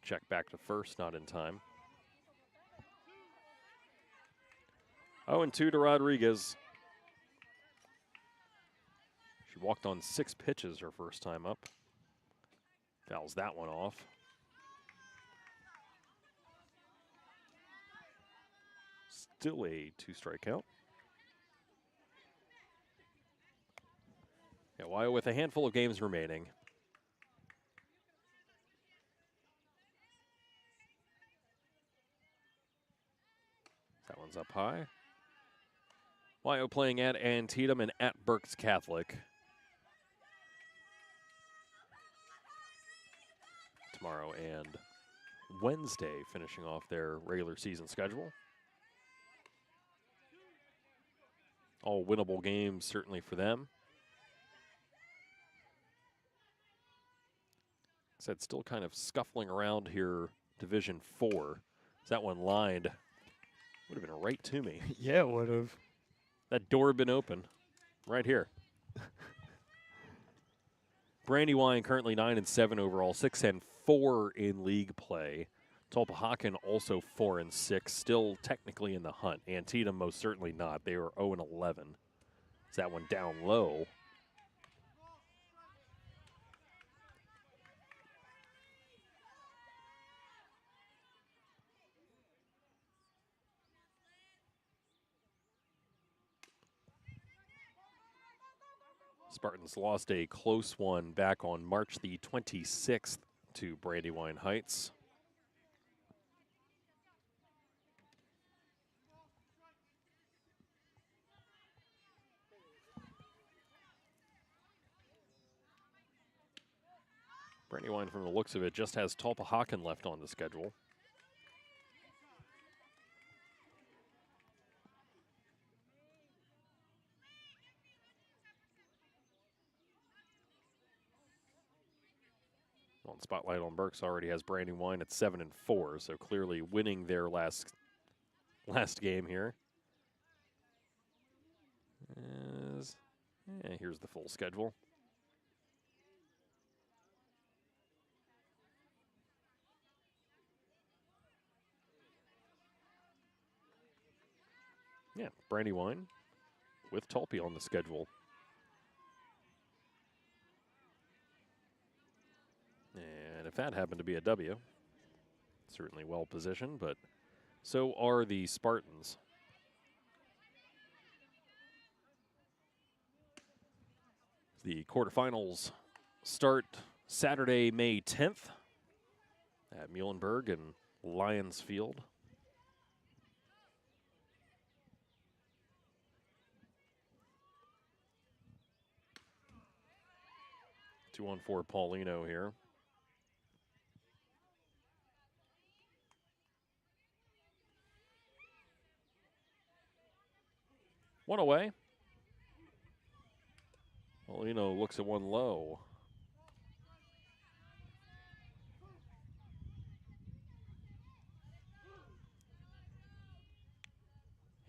Check back to first, not in time. 0-2 to Rodriguez. She walked on 6 pitches her first time up. Fouls that one off. Still a 2-strike count. Yeah, Wyo with a handful of games remaining. That one's up high. Wyo playing at Antietam and at Berks Catholic. Tomorrow and Wednesday, finishing off their regular season schedule. All winnable games, certainly for them. Said still kind of scuffling around here, Division 4. That one lined. Would have been right to me. Yeah, it would have. That door had been open right here. Brandywine currently 9-7 overall, 6-4 in league play. Tulpehocken also 4-6, still technically in the hunt. Antietam most certainly not. They were 0-11. Is that one down low? Spartans lost a close one back on March the 26th to Brandywine Heights. Brandywine, from the looks of it, just has Tulpehocken left on the schedule. On Spotlight on Berks already has Brandywine at 7-4, so clearly winning their last game here. Here's the full schedule. Yeah, Brandywine with Tulpe on the schedule. And if that happened to be a W, certainly well positioned, but so are the Spartans. The quarterfinals start Saturday, May 10th at Muhlenberg and Lions Field. Two on four Paulino here. One away. Paulino looks at one low.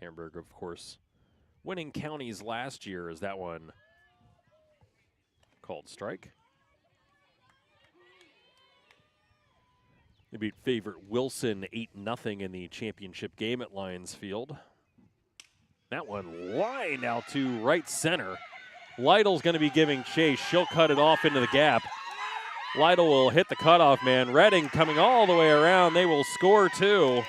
Hamburg, of course, winning counties last year. Is that one called strike? They beat favorite Wilson 8-0 in the championship game at Lions Field. That one line out to right center. Lytle's going to be giving chase. She'll cut it off into the gap. Lytle will hit the cutoff man. Redding coming all the way around. They will score two.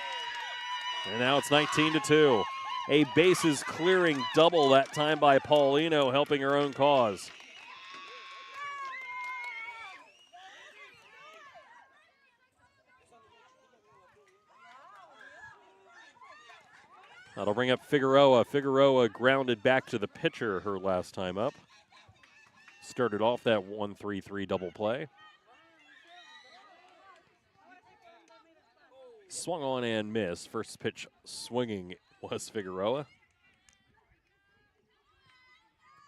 And now it's 19-2. A bases clearing double that time by Paulino, helping her own cause. That'll bring up Figueroa. Figueroa grounded back to the pitcher her last time up. Started off that 1-3-3 double play. Swung on and missed. First pitch swinging was Figueroa.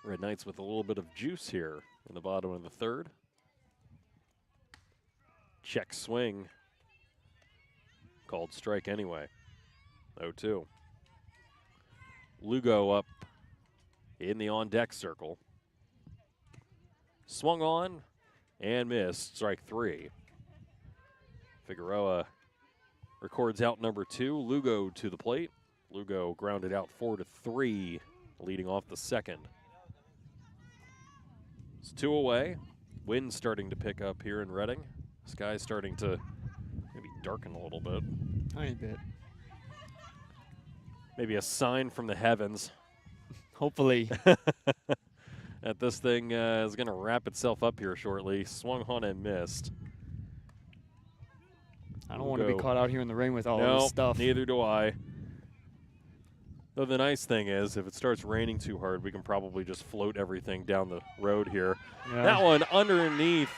Red Knights with a little bit of juice here in the bottom of the third. Check swing. Called strike anyway. 0-2. Lugo up in the on-deck circle. Swung on and missed. Strike three. Figueroa records out number two. Lugo to the plate. Lugo grounded out 4-3, leading off the second. It's two away. Wind starting to pick up here in Reading. Sky's starting to maybe darken a little bit. Tiny bit. Maybe a sign from the heavens. Hopefully. That this thing is going to wrap itself up here shortly. Swung on and missed. I don't want to be caught out here in the rain with all No, this stuff. Neither do I. Though the nice thing is, if it starts raining too hard, we can probably just float everything down the road here. Yeah. That one underneath.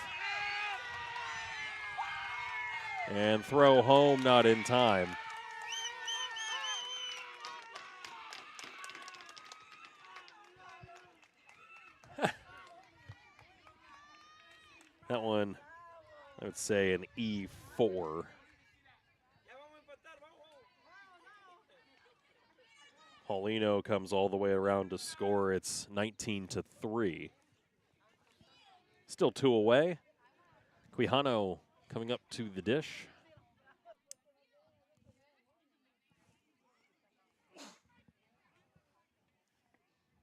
And throw home, not in time. That one, I would say an E4. Paulino comes all the way around to score. It's 19-3. Still two away. Quijano coming up to the dish.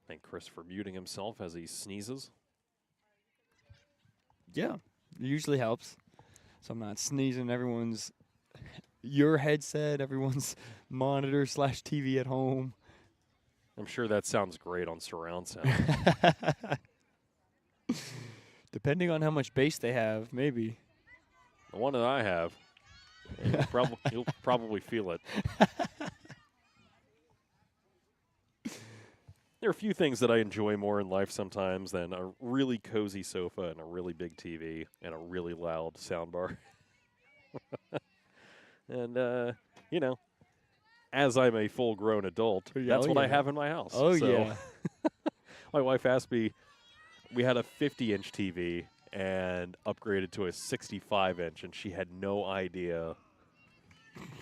Thank Chris for muting himself as he sneezes. Yeah, it usually helps. So I'm not sneezing everyone's, your headset, everyone's monitor / TV at home. I'm sure that sounds great on surround sound. Depending on how much bass they have, maybe. The one that I have, you'll probably feel it. There are a few things that I enjoy more in life sometimes than a really cozy sofa and a really big TV and a really loud soundbar. And, you know, as I'm a full-grown adult, that's what I have in my house. Oh, So yeah. my wife asked me, we had a 50-inch TV and upgraded to a 65-inch, and she had no idea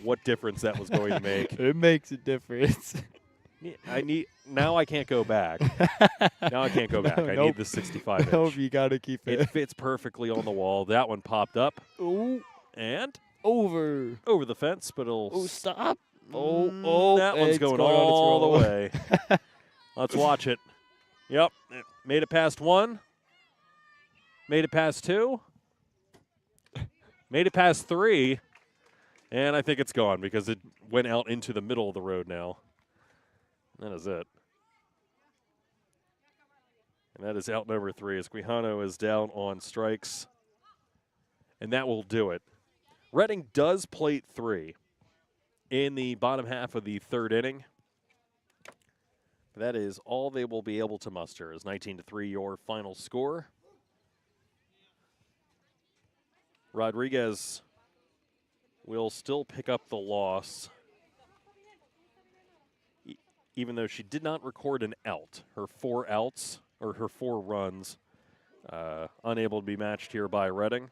what difference that was going to make. It makes a difference. Now I can't go back. Now I can't go back. I need the 65-inch. Nope, you got to keep it. It fits perfectly on the wall. That one popped up. Ooh, And over the fence, but it'll stop. that one's it's going going on its all the roll. way. Let's watch it. Yep, it made it past 1. Made it past 2. Made it past 3. And I think it's gone because it went out into the middle of the road now. That is it. And that is out number 3 as Quijano is down on strikes. And that will do it. Reading does plate 3 in the bottom half of the 3rd inning. That is all they will be able to muster is 19-3 your final score. Rodriguez will still pick up the loss, even though she did not record an out. Her 4 outs, or her 4 runs, unable to be matched here by Reading.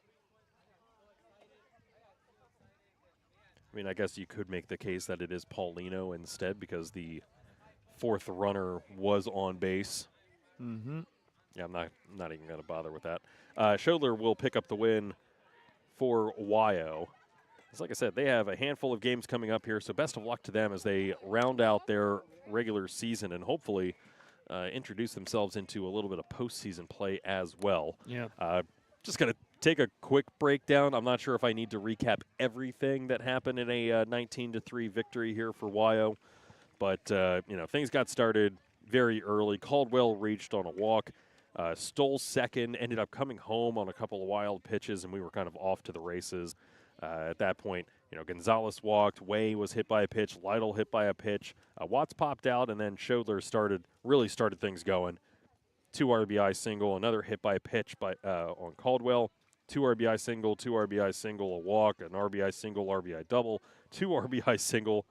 I mean, I guess you could make the case that it is Paulino instead because the 4th runner was on base. Mm-hmm. Yeah, I'm not even going to bother with that. Schodler will pick up the win for Wyo. Like I said, they have a handful of games coming up here, so best of luck to them as they round out their regular season and hopefully introduce themselves into a little bit of postseason play as well. Yeah. Just going to take a quick breakdown. I'm not sure if I need to recap everything that happened in a 19-3 victory here for Wyo, but things got started very early. Caldwell reached on a walk, stole second, ended up coming home on a couple of wild pitches, and we were kind of off to the races. At that point, Gonzalez walked, Way was hit by a pitch, Lytle hit by a pitch, Watts popped out, and then Schodler really started things going. 2 RBI single, another hit by a pitch on Caldwell, 2 RBI single, a walk, an RBI single, RBI double, 2 RBI single,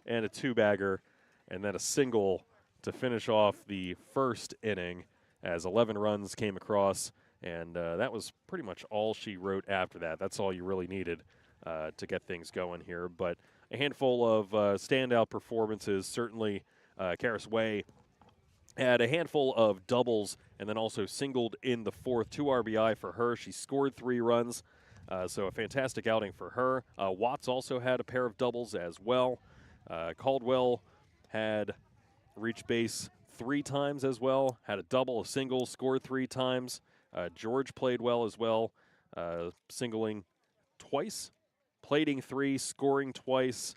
and a 2-bagger, and then a single to finish off the 1st inning as 11 runs came across. And that was pretty much all she wrote after that. That's all you really needed to get things going here. But a handful of standout performances. Certainly, Karis Way had a handful of doubles and then also singled in the 4th, 2 RBI for her. She scored 3 runs, so a fantastic outing for her. Watts also had a pair of doubles as well. Caldwell had reached base 3 times as well, had a double, a single, scored 3 times. George played well as well, singling twice, plating 3, scoring twice.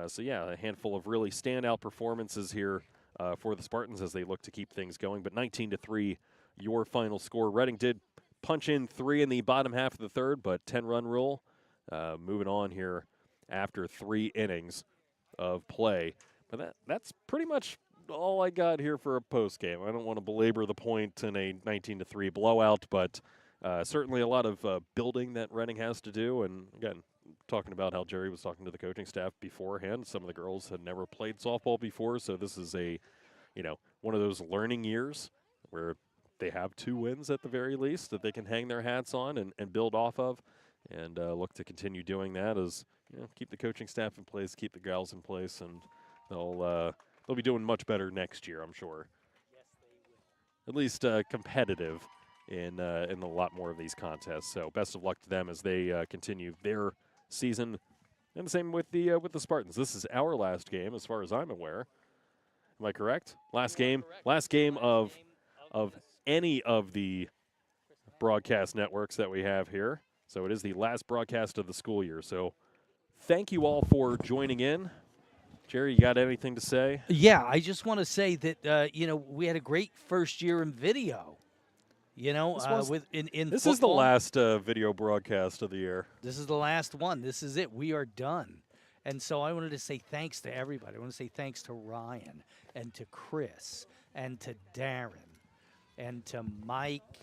So, yeah, a handful of really standout performances here for the Spartans as they look to keep things going. But 19-3, your final score. Reading did punch in 3 in the bottom half of the 3rd, but 10-run rule. Moving on here after 3 innings of play. But that's pretty much all I got here for a post game. I don't want to belabor the point in a 19-3 blowout, but certainly a lot of building that Reading has to do. And again, talking about how Jerry was talking to the coaching staff beforehand. Some of the girls had never played softball before, so this is one of those learning years where they have 2 wins at the very least that they can hang their hats on and build off of, and look to continue doing that as keep the coaching staff in place, keep the gals in place, and they'll be doing much better next year, I'm sure. Yes, they will. At least competitive in a lot more of these contests. So best of luck to them as they continue their season. And the same with the Spartans. This is our last game, as far as I'm aware. Am I correct? Last game of any of the broadcast networks that we have here. So it is the last broadcast of the school year. So thank you all for joining in. Jerry, you got anything to say? Yeah, I just want to say that we had a great first year in video. This is the last video broadcast of the year. This is the last one. This is it. We are done. And so I wanted to say thanks to everybody. I want to say thanks to Ryan and to Chris and to Darren and to Mike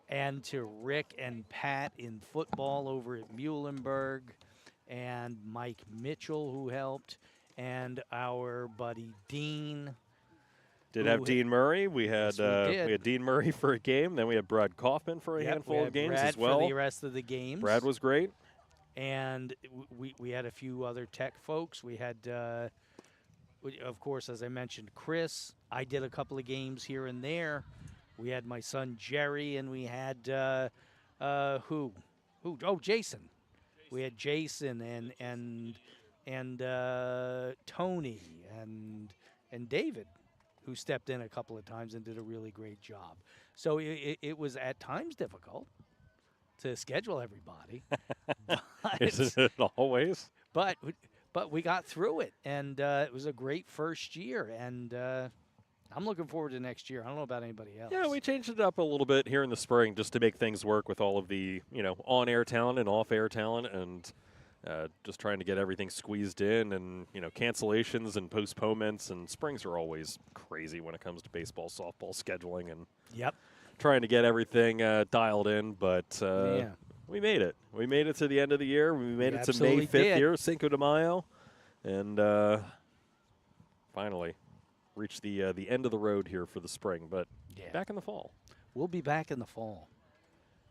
and to Rick and Pat in football over at Muhlenberg, and Mike Mitchell, who helped, and our buddy Dean. Did have Dean Murray. We had Yes, we we had Dean Murray for a game. Then we had Brad Kaufman for a Yep, handful we of had games Brad as well. for the rest of the games. Brad was great. And we had a few other tech folks. We had, of course, as I mentioned, Chris. I did a couple of games here and there. We had my son Jerry, and we had who? Oh, Jason. We had Jason and Tony and David, who stepped in a couple of times and did a really great job. So it was at times difficult to schedule everybody. Isn't it always? But we got through it, and it was a great first year, and I'm looking forward to next year. I don't know about anybody else. Yeah, we changed it up a little bit here in the spring just to make things work with all of the, on-air talent and off-air talent, and just trying to get everything squeezed in, and, cancellations and postponements, and springs are always crazy when it comes to baseball, softball scheduling, and Yep. trying to get everything dialed in, but we made it. We made it to the end of the year. We made it to May 5th did. here, Cinco de Mayo, and finally reached the end of the road here for the spring, but back in the fall. We'll be back in the fall.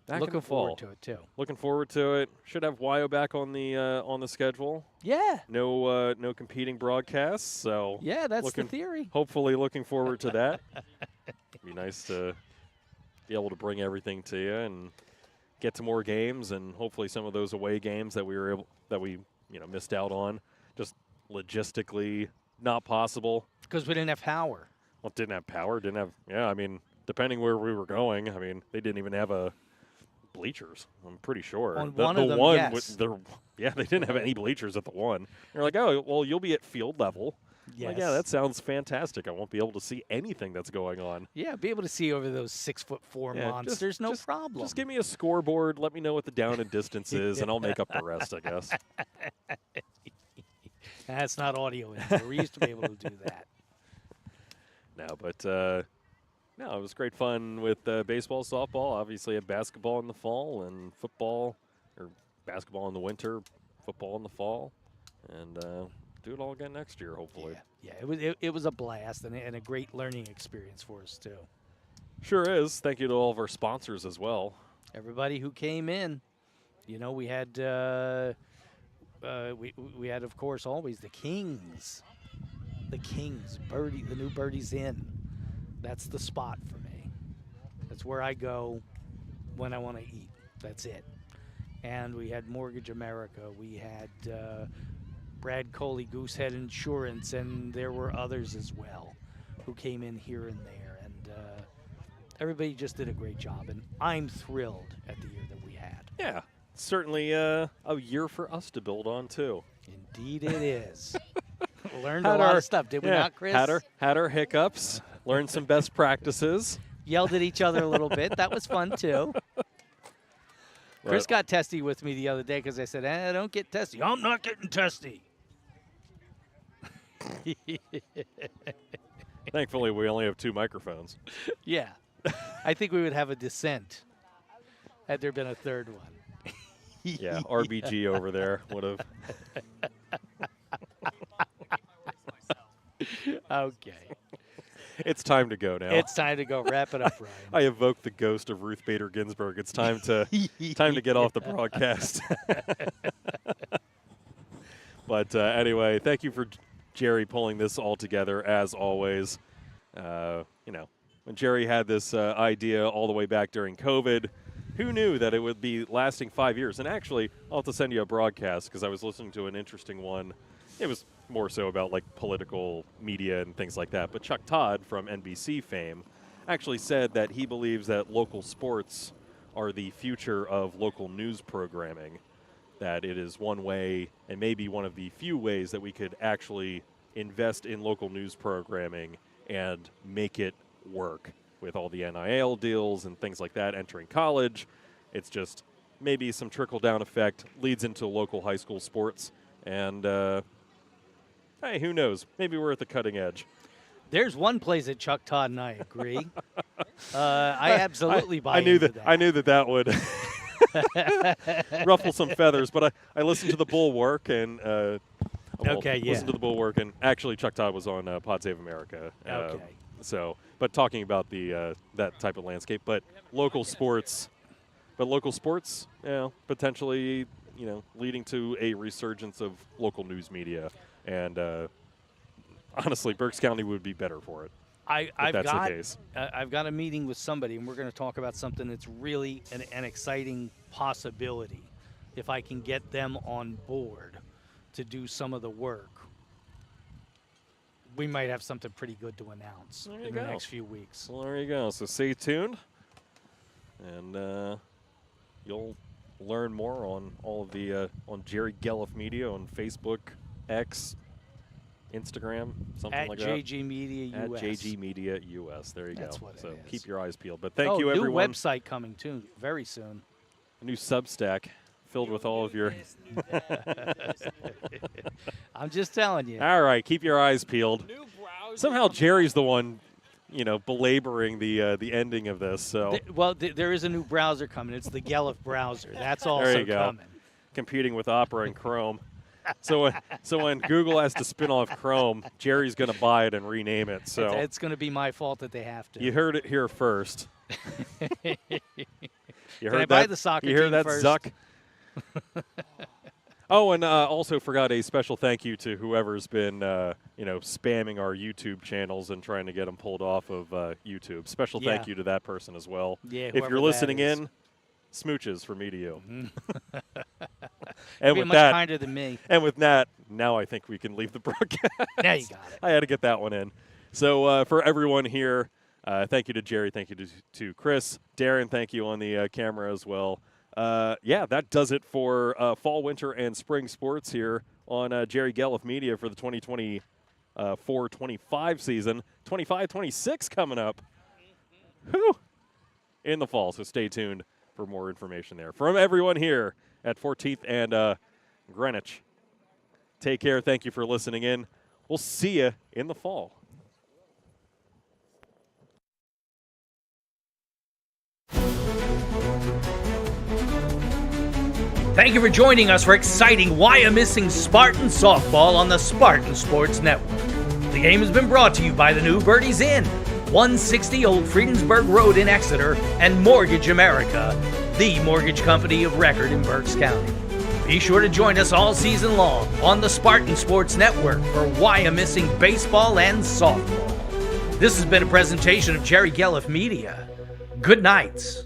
Back Looking in the fall. forward to it too. Looking forward to it. Should have Wyo back on the schedule. Yeah. No competing broadcasts, so Yeah, that's the theory. Hopefully, looking forward to that. Be nice to be able to bring everything to you and get to more games, and hopefully some of those away games that we missed out on, just logistically not possible. Because we didn't have power. Well, didn't have power. Didn't have. Yeah, I mean, depending where we were going, I mean, they didn't even have a bleachers. I'm pretty sure. On the one of them, one yes. they didn't have any bleachers at the one. They're like, oh, well, you'll be at field level. Yes. Like, yeah, that sounds fantastic. I won't be able to see anything that's going on. Yeah, be able to see over those 6'4" Yeah, monsters, no problem. Just give me a scoreboard. Let me know what the down and distance is, and I'll make up the rest, I guess. That's not audio in there. We used to be able to do that. No, but no, it was great fun with baseball, softball. Obviously, had basketball in the fall and football, or basketball in the winter, football in the fall, and do it all again next year, hopefully. Yeah, it was a blast and a great learning experience for us too. Sure is. Thank you to all of our sponsors as well. Everybody who came in, we had we had, of course, always the Kings. The Kings, Birdie, the new Birdie's Inn. That's the spot for me. That's where I go when I want to eat. That's it. And we had Mortgage America. We had Brad Coley, Goosehead Insurance, and there were others as well who came in here and there. And everybody just did a great job. And I'm thrilled at the year that we had. Yeah, certainly a year for us to build on, too. Indeed it is. Learned a lot of stuff, did we not, Chris? Had our hiccups, learned some best practices. Yelled at each other a little bit. That was fun, too. Chris got testy with me the other day because I said, don't get testy. I'm not getting testy. Thankfully, we only have 2 microphones. Yeah. I think we would have a dissent had there been a third one. Yeah, RBG over there would have. Okay. It's time to go now. It's time to go. Wrap it up, Ryan. I evoke the ghost of Ruth Bader Ginsburg. It's time to get off the broadcast. But anyway, thank you for Jerry pulling this all together as always. When Jerry had this idea all the way back during COVID, who knew that it would be lasting 5 years? And actually, I'll have to send you a broadcast because I was listening to an interesting one. It was more so about like political media and things like that. But Chuck Todd from NBC fame actually said that he believes that local sports are the future of local news programming, that it is one way and maybe one of the few ways that we could actually invest in local news programming and make it work with all the NIL deals and things like that entering college. It's just maybe some trickle-down effect leads into local high school sports. And, hey, who knows? Maybe we're at the cutting edge. There's one place that Chuck Todd and I agree. I absolutely buy I knew into that. I knew that would ruffle some feathers, but I listened to the Bulwark and listened to the Bulwark, and actually Chuck Todd was on Pod Save America. Okay. So, but talking about the that type of landscape, but local sports, potentially, leading to a resurgence of local news media, and honestly, Berks County would be better for it. I've got a meeting with somebody, and we're going to talk about something that's really an exciting possibility. If I can get them on board to do some of the work, we might have something pretty good to announce in the next few weeks. Well, there you go. So stay tuned, and you'll learn more on all of the on Jerry Gelliff Media on Facebook, X, Instagram, something like that. At JG Media US. At JG Media US. There you That's go. what it So is. keep your eyes peeled. But thank you, everyone. New website coming too, very soon. A new Substack filled with all of your. I'm just telling you. All right, keep your eyes peeled. Somehow Jerry's the one, belaboring the ending of this. So there is a new browser coming. It's the Gelliff browser. That's also there you go. coming. Competing with Opera and Chrome. So when Google has to spin off Chrome, Jerry's going to buy it and rename it. So it's going to be my fault that they have to. You heard it here first. Can I buy the soccer You hear team that, first? Zuck? Oh, and also forgot a special thank you to whoever's been, spamming our YouTube channels and trying to get them pulled off of YouTube. Special thank you to that person as well. Yeah, if you're listening is. in, smooches from me to you. And with much that, kinder than me. And with that, now I think we can leave the broadcast. Now you got it. I had to get that one in. So for everyone here, thank you to Jerry. Thank you to Chris. Darren, thank you on the camera as well. That does it for fall, winter, and spring sports here on Jerry Gelliff Media for the 2024-25 season. 25-26 coming up. Whew. In the fall, so stay tuned for more information there. From everyone here at 14th and Greenwich, take care. Thank you for listening in. We'll see you in the fall. Thank you for joining us for exciting Wyomissing Spartan softball on the Spartan Sports Network. The game has been brought to you by the New Birdies Inn, 160 Old Friedensburg Road in Exeter, and Mortgage America, the mortgage company of record in Berks County. Be sure to join us all season long on the Spartan Sports Network for Wyomissing baseball and softball. This has been a presentation of Jerry Gelliff Media. Good night.